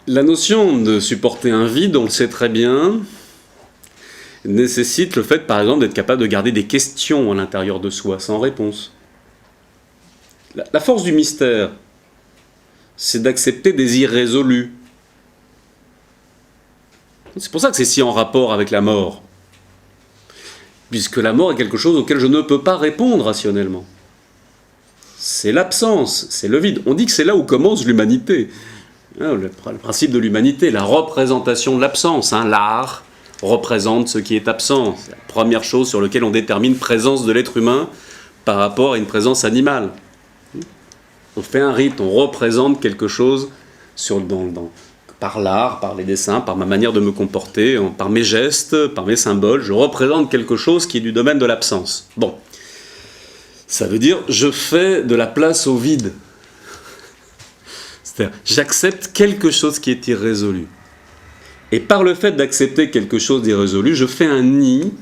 La notion de supporter un vide, on le sait très bien, nécessite le fait, par exemple, d'être capable de garder des questions à l'intérieur de soi, sans réponse. La force du mystère, c'est d'accepter des irrésolus. C'est pour ça que c'est si en rapport avec la mort. Puisque la mort est quelque chose auquel je ne peux pas répondre rationnellement. C'est l'absence, c'est le vide. On dit que c'est là où commence l'humanité. Le principe de l'humanité, la représentation de l'absence. L'art représente ce qui est absent. C'est la première chose sur laquelle on détermine présence de l'être humain par rapport à une présence animale. On fait un rite, on représente quelque chose par l'art, par les dessins, par ma manière de me comporter, par mes gestes, par mes symboles. Je représente quelque chose qui est du domaine de l'absence. Bon, ça veut dire je fais de la place au vide. C'est-à-dire, j'accepte quelque chose qui est irrésolu. Et par le fait d'accepter quelque chose d'irrésolu, je fais un nid,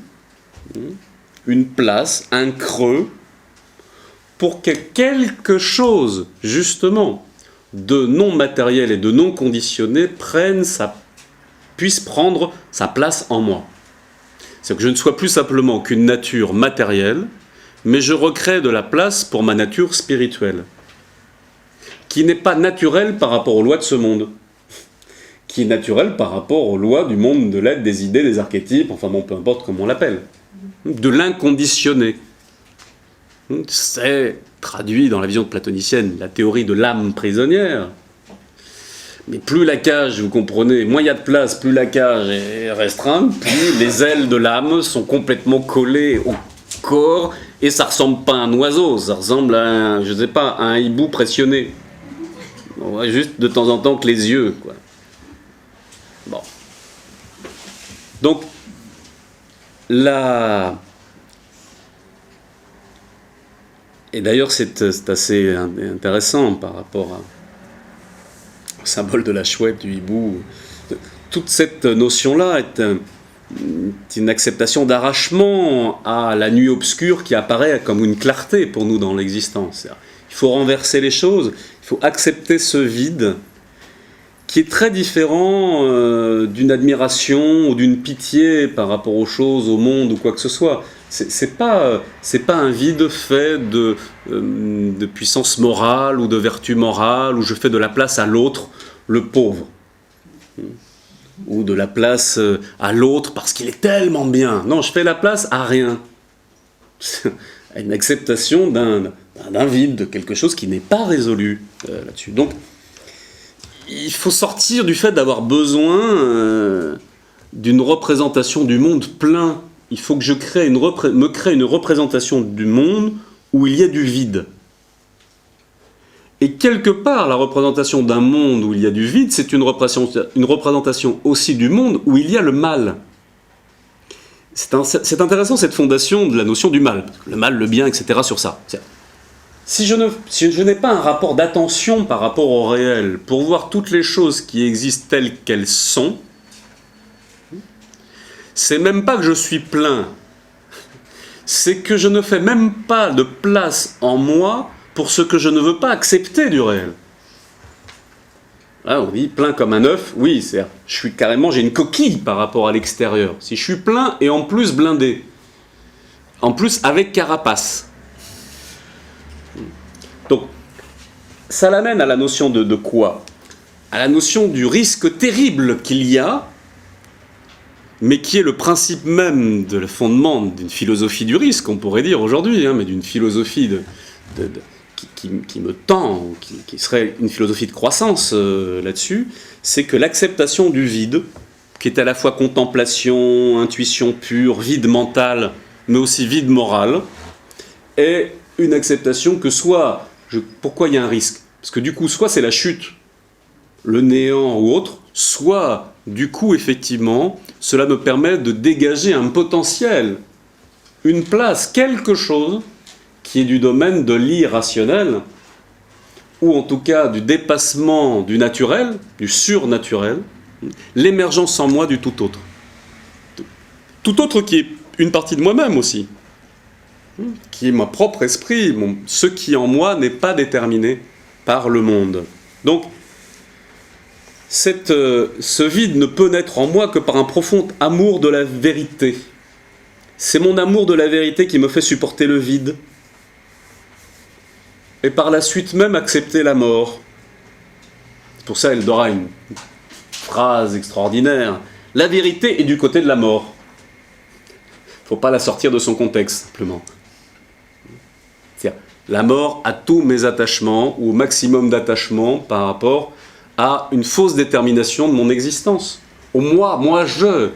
une place, un creux, pour que quelque chose, justement, de non matériel et de non conditionné puisse prendre sa place en moi. C'est-à-dire que je ne sois plus simplement qu'une nature matérielle, mais je recrée de la place pour ma nature spirituelle, qui n'est pas naturelle par rapport aux lois de ce monde, qui est naturelle par rapport aux lois du monde de l'être, des idées, des archétypes, enfin bon, peu importe comment on l'appelle, de l'inconditionné. C'est traduit dans la vision platonicienne, la théorie de l'âme prisonnière. Mais plus la cage, vous comprenez, moins il y a de place, plus la cage est restreinte, plus les ailes de l'âme sont complètement collées au corps, et ça ressemble pas à un oiseau, ça ressemble à un hibou pressionné. On voit juste de temps en temps que les yeux, quoi. Bon. Donc, et d'ailleurs, c'est assez intéressant par rapport au symbole de la chouette, du hibou. Toute cette notion-là est une acceptation d'arrachement à la nuit obscure qui apparaît comme une clarté pour nous dans l'existence. Il faut renverser les choses, il faut accepter ce vide qui est très différent d'une admiration ou d'une pitié par rapport aux choses, au monde ou quoi que ce soit. C'est pas un vide fait de puissance morale ou de vertu morale, où je fais de la place à l'autre, le pauvre. Ou de la place à l'autre parce qu'il est tellement bien. Non, je fais la place à rien. À une acceptation d'un vide, de quelque chose qui n'est pas résolu là-dessus. Donc, il faut sortir du fait d'avoir besoin d'une représentation du monde plein. Il faut que je me crée une représentation du monde où il y a du vide. Et quelque part, la représentation d'un monde où il y a du vide, c'est une représentation aussi du monde où il y a le mal. C'est intéressant cette fondation de la notion du mal. Le mal, le bien, etc. sur ça. Si je n'ai pas un rapport d'attention par rapport au réel pour voir toutes les choses qui existent telles qu'elles sont, c'est même pas que je suis plein, c'est que je ne fais même pas de place en moi pour ce que je ne veux pas accepter du réel. Là, on dit plein comme un œuf, oui, j'ai une coquille par rapport à l'extérieur. Si je suis plein et en plus blindé, en plus avec carapace. Donc, ça l'amène à la notion de quoi ? À la notion du risque terrible qu'il y a, mais qui est le principe même de le fondement d'une philosophie du risque, on pourrait dire aujourd'hui, mais d'une philosophie qui me tend, qui serait une philosophie de croissance là-dessus, c'est que l'acceptation du vide, qui est à la fois contemplation, intuition pure, vide mental, mais aussi vide moral, est une acceptation que pourquoi il y a un risque ? Parce que du coup, soit c'est la chute, le néant ou autre, soit du coup, effectivement, cela me permet de dégager un potentiel, une place, quelque chose qui est du domaine de l'irrationnel, ou en tout cas du dépassement du naturel, du surnaturel, l'émergence en moi du tout autre. Tout autre qui est une partie de moi-même aussi, qui est mon propre esprit, ce qui en moi n'est pas déterminé par le monde. Donc, ce vide ne peut naître en moi que par un profond amour de la vérité. C'est mon amour de la vérité qui me fait supporter le vide, et par la suite même accepter la mort. C'est pour ça Eldor a une phrase extraordinaire. La vérité est du côté de la mort. Il ne faut pas la sortir de son contexte, simplement. C'est-à-dire, la mort à tous mes attachements, ou au maximum d'attachements par rapport à une fausse détermination de mon existence. Au moi-je.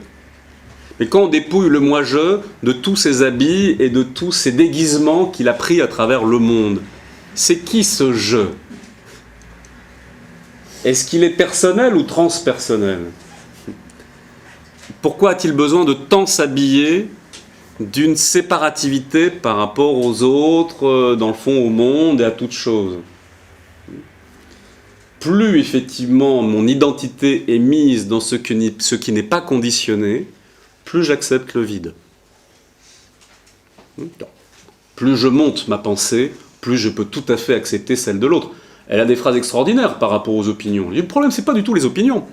Mais quand on dépouille le moi-je de tous ses habits et de tous ses déguisements qu'il a pris à travers le monde, c'est qui ce je ? Est-ce qu'il est personnel ou transpersonnel ? Pourquoi a-t-il besoin de tant s'habiller d'une séparativité par rapport aux autres, dans le fond au monde et à toute chose ? Plus effectivement mon identité est mise dans ce qui n'est pas conditionné, plus j'accepte le vide. Plus je monte ma pensée, plus je peux tout à fait accepter celle de l'autre. Elle a des phrases extraordinaires par rapport aux opinions. Le problème, c'est pas du tout les opinions.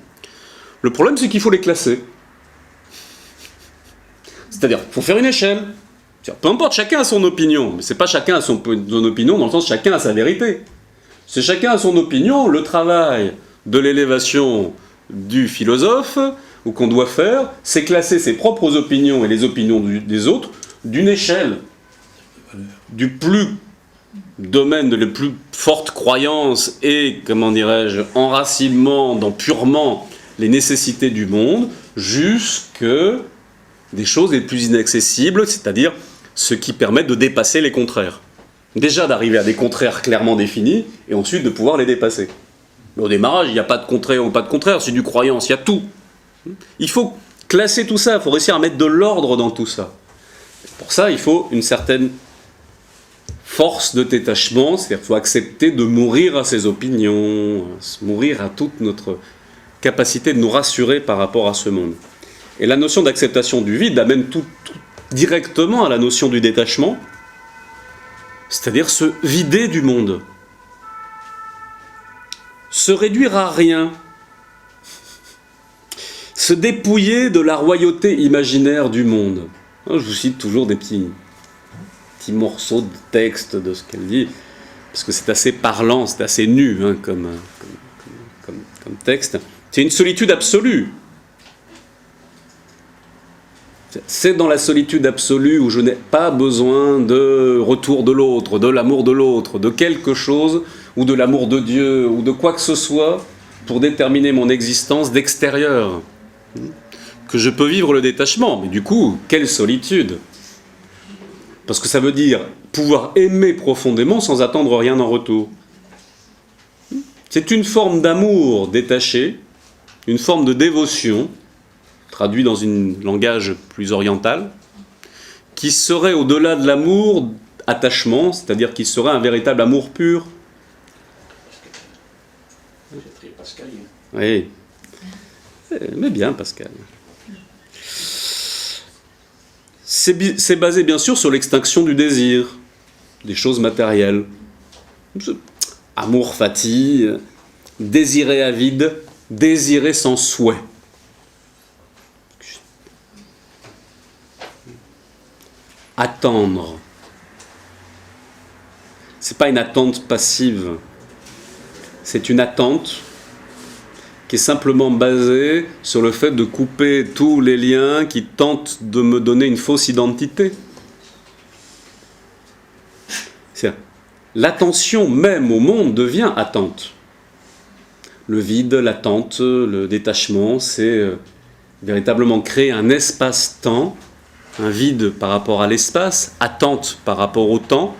Le problème, c'est qu'il faut les classer. C'est-à-dire, il faut faire une échelle. Peu importe, chacun a son opinion, mais c'est pas chacun a son opinion dans le sens chacun a sa vérité. C'est chacun a son opinion, le travail de l'élévation du philosophe, ou qu'on doit faire, c'est classer ses propres opinions et les opinions des autres d'une échelle, du plus domaine de les plus fortes croyances et, comment dirais-je, enracinement dans purement les nécessités du monde, jusque des choses les plus inaccessibles, c'est-à-dire ce qui permet de dépasser les contraires. Déjà d'arriver à des contraires clairement définis, et ensuite de pouvoir les dépasser. Mais au démarrage, il n'y a pas de contraire ou pas de contraire, c'est du croyance, il y a tout. Il faut classer tout ça, il faut réussir à mettre de l'ordre dans tout ça. Pour ça, il faut une certaine force de détachement, c'est-à-dire qu'il faut accepter de mourir à ses opinions, mourir à toute notre capacité de nous rassurer par rapport à ce monde. Et la notion d'acceptation du vide amène tout directement à la notion du détachement, c'est-à-dire se vider du monde, se réduire à rien, se dépouiller de la royauté imaginaire du monde. Je vous cite toujours des petits morceaux de texte de ce qu'elle dit, parce que c'est assez parlant, c'est assez nu hein, comme texte. C'est une solitude absolue. C'est dans la solitude absolue où je n'ai pas besoin de retour de l'autre, de l'amour de l'autre, de quelque chose, ou de l'amour de Dieu, ou de quoi que ce soit, pour déterminer mon existence d'extérieur. Que je peux vivre le détachement, mais du coup, quelle solitude! Parce que ça veut dire pouvoir aimer profondément sans attendre rien en retour. C'est une forme d'amour détaché, une forme de dévotion, traduit dans un langage plus oriental, qui serait au-delà de l'amour, attachement, c'est-à-dire qui serait un véritable amour pur. C'est très pascalien. Oui. Mais bien, Pascal. C'est basé bien sûr sur l'extinction du désir, des choses matérielles. Amour fati, désirer avide, désirer sans souhait. Attendre. C'est pas une attente passive. C'est une attente qui est simplement basée sur le fait de couper tous les liens qui tentent de me donner une fausse identité. C'est-à-dire, l'attention même au monde devient attente. Le vide, l'attente, le détachement, c'est véritablement créer un espace-temps, un vide par rapport à l'espace, attente par rapport au temps.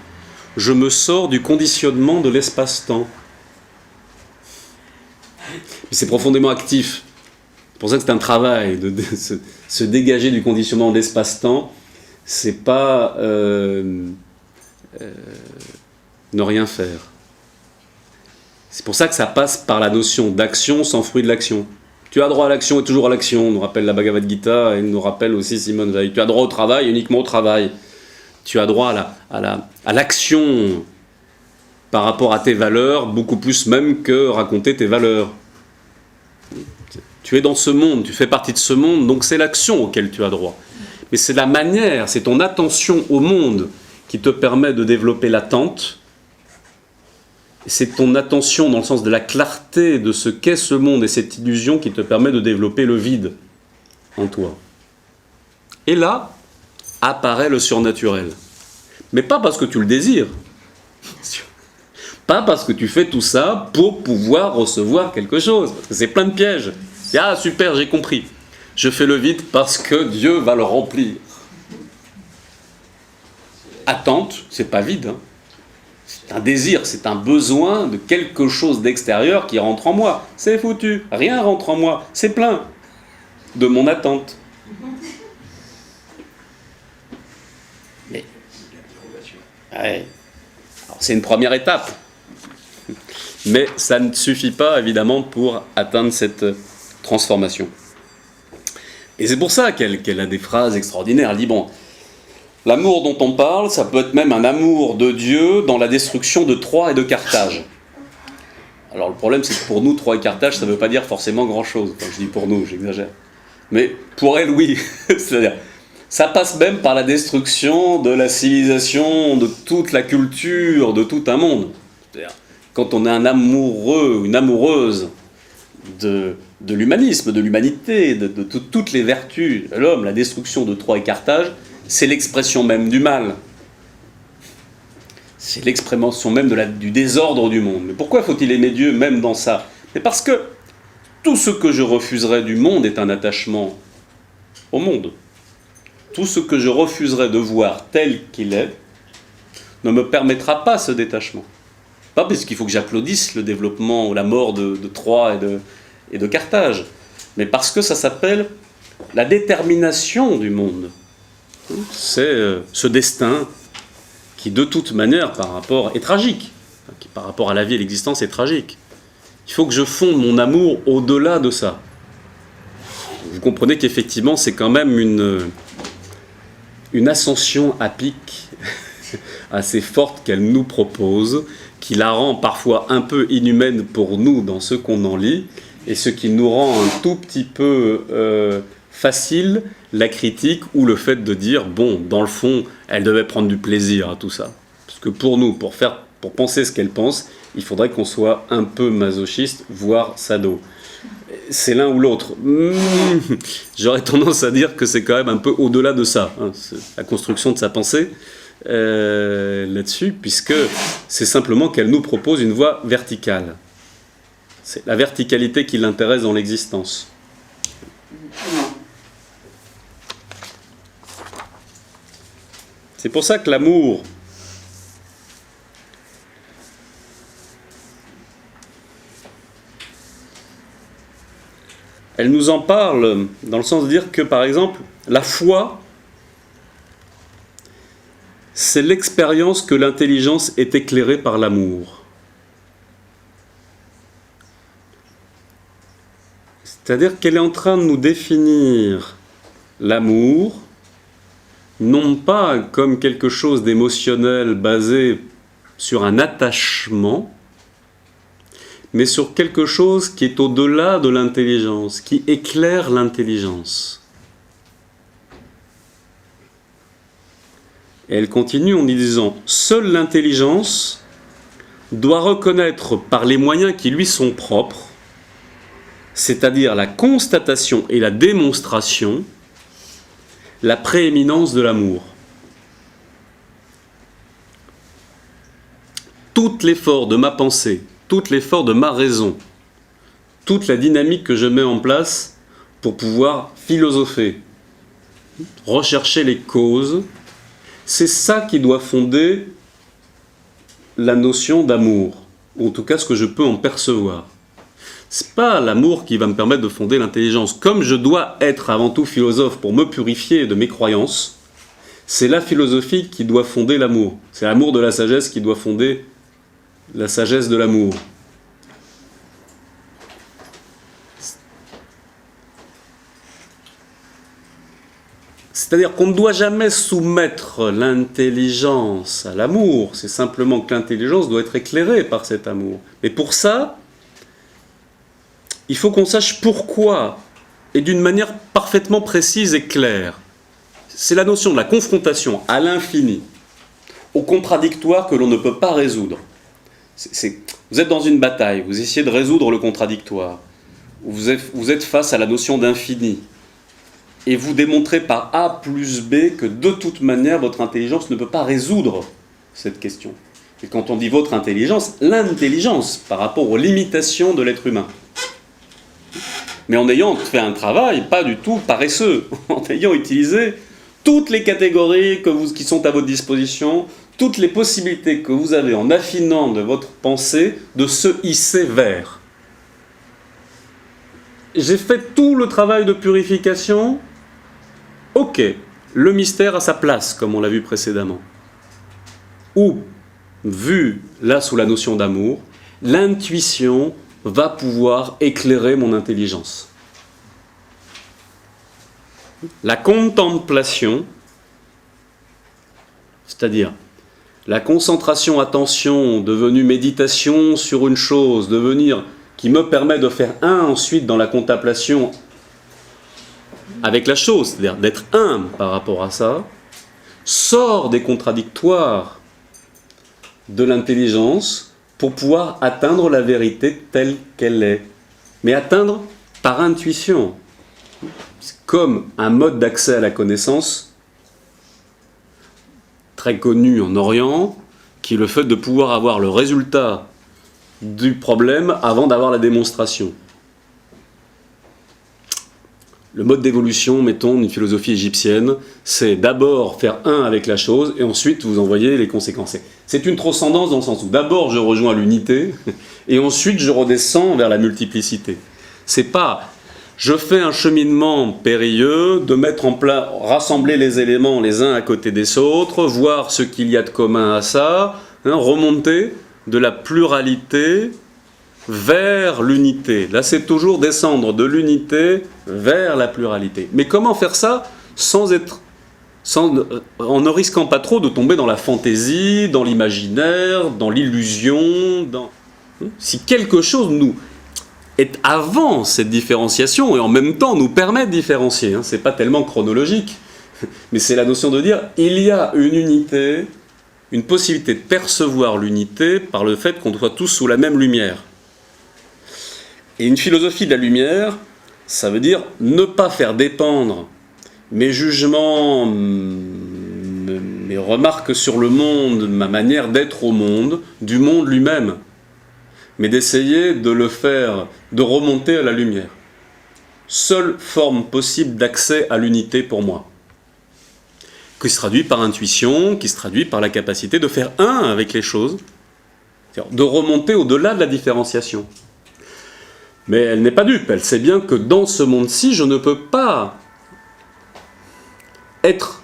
Je me sors du conditionnement de l'espace-temps. Mais c'est profondément actif. C'est pour ça que c'est un travail de se dégager du conditionnement de l'espace-temps. C'est pas ne rien faire. C'est pour ça que ça passe par la notion d'action sans fruit de l'action. Tu as droit à l'action et toujours à l'action, nous rappelle la Bhagavad Gita et nous rappelle aussi Simone Veil. Tu as droit au travail uniquement au travail. Tu as droit à l'action par rapport à tes valeurs, beaucoup plus même que raconter tes valeurs. Tu es dans ce monde, tu fais partie de ce monde, donc c'est l'action auquel tu as droit. Mais c'est la manière, c'est ton attention au monde qui te permet de développer l'attente. C'est ton attention dans le sens de la clarté de ce qu'est ce monde et cette illusion qui te permet de développer le vide en toi. Et là, apparaît le surnaturel. Mais pas parce que tu le désires. Pas parce que tu fais tout ça pour pouvoir recevoir quelque chose. Parce que c'est plein de pièges. Ah super, j'ai compris. Je fais le vide parce que Dieu va le remplir. Attente, c'est pas vide. Hein. C'est un désir, c'est un besoin de quelque chose d'extérieur qui rentre en moi. C'est foutu, rien rentre en moi. C'est plein de mon attente. Mais, ouais. Alors, c'est une première étape. Mais ça ne suffit pas, évidemment, pour atteindre cette transformation. Et c'est pour ça qu'elle a des phrases extraordinaires. Elle dit, bon, l'amour dont on parle, ça peut être même un amour de Dieu dans la destruction de Troie et de Carthage. Alors le problème, c'est que pour nous, Troie et Carthage, ça ne veut pas dire forcément grand-chose. Quand je dis pour nous, j'exagère. Mais pour elle, oui. C'est-à-dire, ça passe même par la destruction de la civilisation, de toute la culture, de tout un monde. C'est-à-dire, quand on est un amoureux, une amoureuse de l'humanisme, de l'humanité, de toutes les vertus de l'homme, la destruction de Troie et Carthage, c'est l'expression même du mal. C'est l'expression même du désordre du monde. Mais pourquoi faut-il aimer Dieu même dans ça? Mais parce que tout ce que je refuserais du monde est un attachement au monde. Tout ce que je refuserais de voir tel qu'il est ne me permettra pas ce détachement. Pas parce qu'il faut que j'applaudisse le développement ou la mort de Troie et de Carthage, mais parce que ça s'appelle la détermination du monde. C'est ce destin qui, de toute manière, est tragique, qui, par rapport à la vie et l'existence, est tragique. Il faut que je fonde mon amour au-delà de ça. Vous comprenez qu'effectivement, c'est quand même une ascension à pic assez forte qu'elle nous propose, qui la rend parfois un peu inhumaine pour nous dans ce qu'on en lit, et ce qui nous rend un tout petit peu facile la critique ou le fait de dire, bon, dans le fond, elle devait prendre du plaisir à tout ça. Parce que pour nous, pour penser ce qu'elle pense, il faudrait qu'on soit un peu masochiste, voire sado. C'est l'un ou l'autre. J'aurais tendance à dire que c'est quand même un peu au-delà de ça, hein, la construction de sa pensée là-dessus, puisque c'est simplement qu'elle nous propose une voie verticale. C'est la verticalité qui l'intéresse dans l'existence. C'est pour ça que l'amour, elle nous en parle dans le sens de dire que, par exemple, la foi, c'est l'expérience que l'intelligence est éclairée par l'amour. C'est-à-dire qu'elle est en train de nous définir l'amour, non pas comme quelque chose d'émotionnel basé sur un attachement, mais sur quelque chose qui est au-delà de l'intelligence, qui éclaire l'intelligence. Et elle continue en y disant « Seule l'intelligence doit reconnaître par les moyens qui lui sont propres, c'est-à-dire la constatation et la démonstration, la prééminence de l'amour. Tout l'effort de ma pensée, tout l'effort de ma raison, toute la dynamique que je mets en place pour pouvoir philosopher, rechercher les causes, c'est ça qui doit fonder la notion d'amour, ou en tout cas ce que je peux en percevoir. C'est pas l'amour qui va me permettre de fonder l'intelligence. Comme je dois être avant tout philosophe pour me purifier de mes croyances, c'est la philosophie qui doit fonder l'amour. C'est l'amour de la sagesse qui doit fonder la sagesse de l'amour. C'est-à-dire qu'on ne doit jamais soumettre l'intelligence à l'amour, c'est simplement que l'intelligence doit être éclairée par cet amour. Mais pour ça, il faut qu'on sache pourquoi, et d'une manière parfaitement précise et claire. C'est la notion de la confrontation à l'infini, au contradictoire que l'on ne peut pas résoudre. Vous êtes dans une bataille, vous essayez de résoudre le contradictoire, vous êtes face à la notion d'infini, et vous démontrez par A plus B que de toute manière votre intelligence ne peut pas résoudre cette question. Et quand on dit votre intelligence, l'intelligence par rapport aux limitations de l'être humain. Mais en ayant fait un travail pas du tout paresseux, en ayant utilisé toutes les catégories qui sont à votre disposition, toutes les possibilités que vous avez en affinant de votre pensée de se hisser vers. J'ai fait tout le travail de purification. Ok, le mystère a sa place, comme on l'a vu précédemment. Ou, vu là sous la notion d'amour, l'intuition va pouvoir éclairer mon intelligence. La contemplation, c'est-à-dire la concentration, attention, devenue méditation sur une chose, qui me permet de faire un ensuite dans la contemplation avec la chose, c'est-à-dire d'être un par rapport à ça, sort des contradictoires de l'intelligence pour pouvoir atteindre la vérité telle qu'elle est. Mais atteindre par intuition. C'est comme un mode d'accès à la connaissance très connu en Orient, qui est le fait de pouvoir avoir le résultat du problème avant d'avoir la démonstration. Le mode d'évolution, mettons, d'une philosophie égyptienne, c'est d'abord faire un avec la chose et ensuite vous envoyez les conséquences. C'est une transcendance dans le sens où d'abord je rejoins l'unité et ensuite je redescends vers la multiplicité. C'est pas je fais un cheminement périlleux de mettre en place, rassembler les éléments les uns à côté des autres, voir ce qu'il y a de commun à ça, remonter de la pluralité vers l'unité. Là, c'est toujours descendre de l'unité vers la pluralité. Mais comment faire ça en ne risquant pas trop de tomber dans la fantaisie, dans l'imaginaire, dans l'illusion, Si quelque chose est avant cette différenciation et en même temps nous permet de différencier. C'est pas tellement chronologique, mais c'est la notion de dire il y a une unité, une possibilité de percevoir l'unité par le fait qu'on soit tous sous la même lumière. Et une philosophie de la lumière, ça veut dire ne pas faire dépendre mes jugements, mes remarques sur le monde, ma manière d'être au monde, du monde lui-même, mais d'essayer de le faire, de remonter à la lumière. Seule forme possible d'accès à l'unité pour moi, qui se traduit par intuition, qui se traduit par la capacité de faire un avec les choses, de remonter au-delà de la différenciation. Mais elle n'est pas dupe, elle sait bien que dans ce monde-ci, je ne peux pas être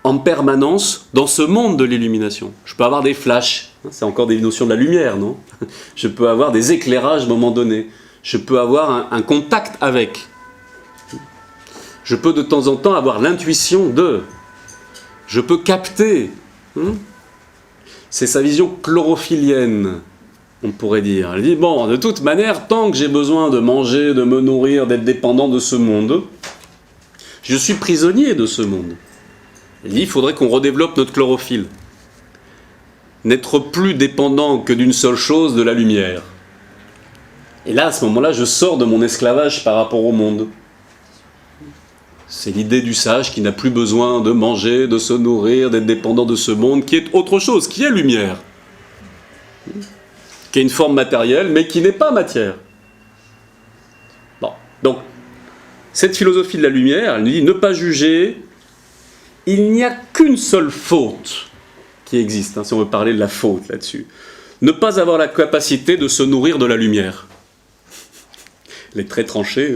en permanence dans ce monde de l'illumination. Je peux avoir des flashs, c'est encore des notions de la lumière, non? Je peux avoir des éclairages à un moment donné, je peux avoir un contact avec. Je peux de temps en temps avoir l'intuition de. Je peux capter. C'est sa vision chlorophyllienne, on pourrait dire. Elle dit, bon, de toute manière, tant que j'ai besoin de manger, de me nourrir, d'être dépendant de ce monde, je suis prisonnier de ce monde. Elle dit, il faudrait qu'on redéveloppe notre chlorophylle. N'être plus dépendant que d'une seule chose, de la lumière. Et là, à ce moment-là, je sors de mon esclavage par rapport au monde. C'est l'idée du sage qui n'a plus besoin de manger, de se nourrir, d'être dépendant de ce monde, qui est autre chose, qui est lumière. Qui est une forme matérielle, mais qui n'est pas matière. Bon, donc, cette philosophie de la lumière, elle nous dit ne pas juger. Il n'y a qu'une seule faute qui existe, si on veut parler de la faute là-dessus. Ne pas avoir la capacité de se nourrir de la lumière. Elle est très tranchée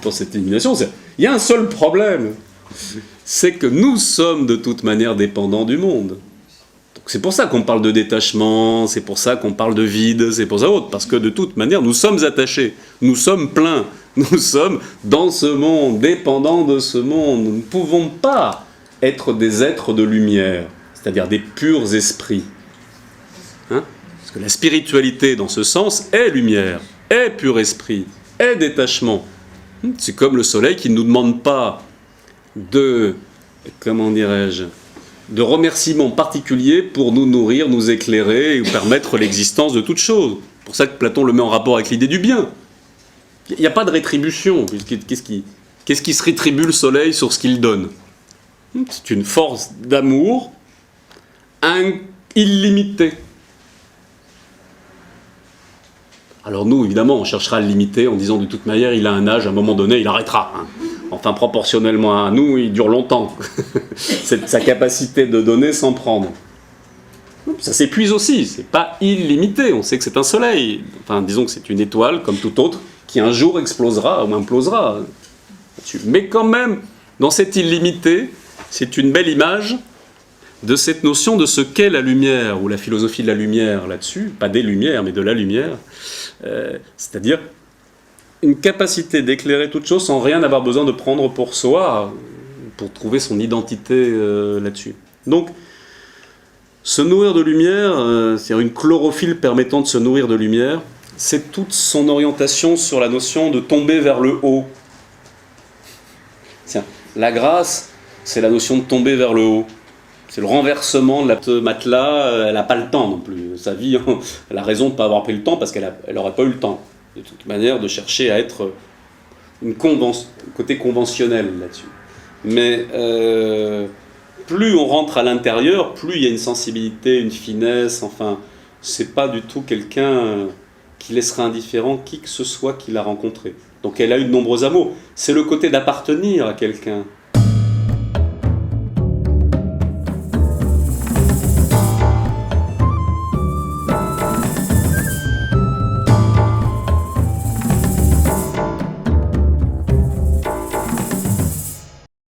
dans cette illumination. Il y a un seul problème, c'est que nous sommes de toute manière dépendants du monde. Donc c'est pour ça qu'on parle de détachement, c'est pour ça qu'on parle de vide, c'est pour ça autre, parce que de toute manière nous sommes attachés, nous sommes pleins. Nous sommes dans ce monde, dépendants de ce monde. Nous ne pouvons pas être des êtres de lumière, c'est-à-dire des purs esprits. Parce que la spiritualité, dans ce sens, est lumière, est pur esprit, est détachement. C'est comme le soleil qui ne nous demande pas de, de remerciements particuliers pour nous nourrir, nous éclairer et permettre l'existence de toute chose. C'est pour ça que Platon le met en rapport avec l'idée du bien. Il n'y a pas de rétribution. Qu'est-ce qui se rétribue le soleil sur ce qu'il donne? C'est une force d'amour illimitée. Alors nous, évidemment, on cherchera à le limiter en disant de toute manière, il a un âge, à un moment donné, il arrêtera. Enfin, proportionnellement à nous, il dure longtemps. Sa capacité de donner sans prendre. Ça s'épuise aussi, c'est pas illimité. On sait que c'est un soleil. Enfin, disons que c'est une étoile, comme tout autre, qui un jour explosera ou implosera. Mais quand même, dans cette illimité, c'est une belle image de cette notion de ce qu'est la lumière, ou la philosophie de la lumière là-dessus, pas des lumières, mais de la lumière, c'est-à-dire une capacité d'éclairer toute chose sans rien avoir besoin de prendre pour soi, pour trouver son identité là-dessus. Donc, se nourrir de lumière, c'est-à-dire une chlorophylle permettant de se nourrir de lumière, c'est toute son orientation sur la notion de tomber vers le haut. Tiens, la grâce, c'est la notion de tomber vers le haut. C'est le renversement de la matelas, elle n'a pas le temps non plus. Sa vie, elle a raison de ne pas avoir pris le temps parce qu'elle n'aurait pas eu le temps, de toute manière, de chercher à être côté conventionnel là-dessus. Mais plus on rentre à l'intérieur, plus il y a une sensibilité, une finesse, enfin, c'est pas du tout quelqu'un qui laissera indifférent qui que ce soit qu'il a rencontré. Donc elle a eu de nombreux amours. C'est le côté d'appartenir à quelqu'un.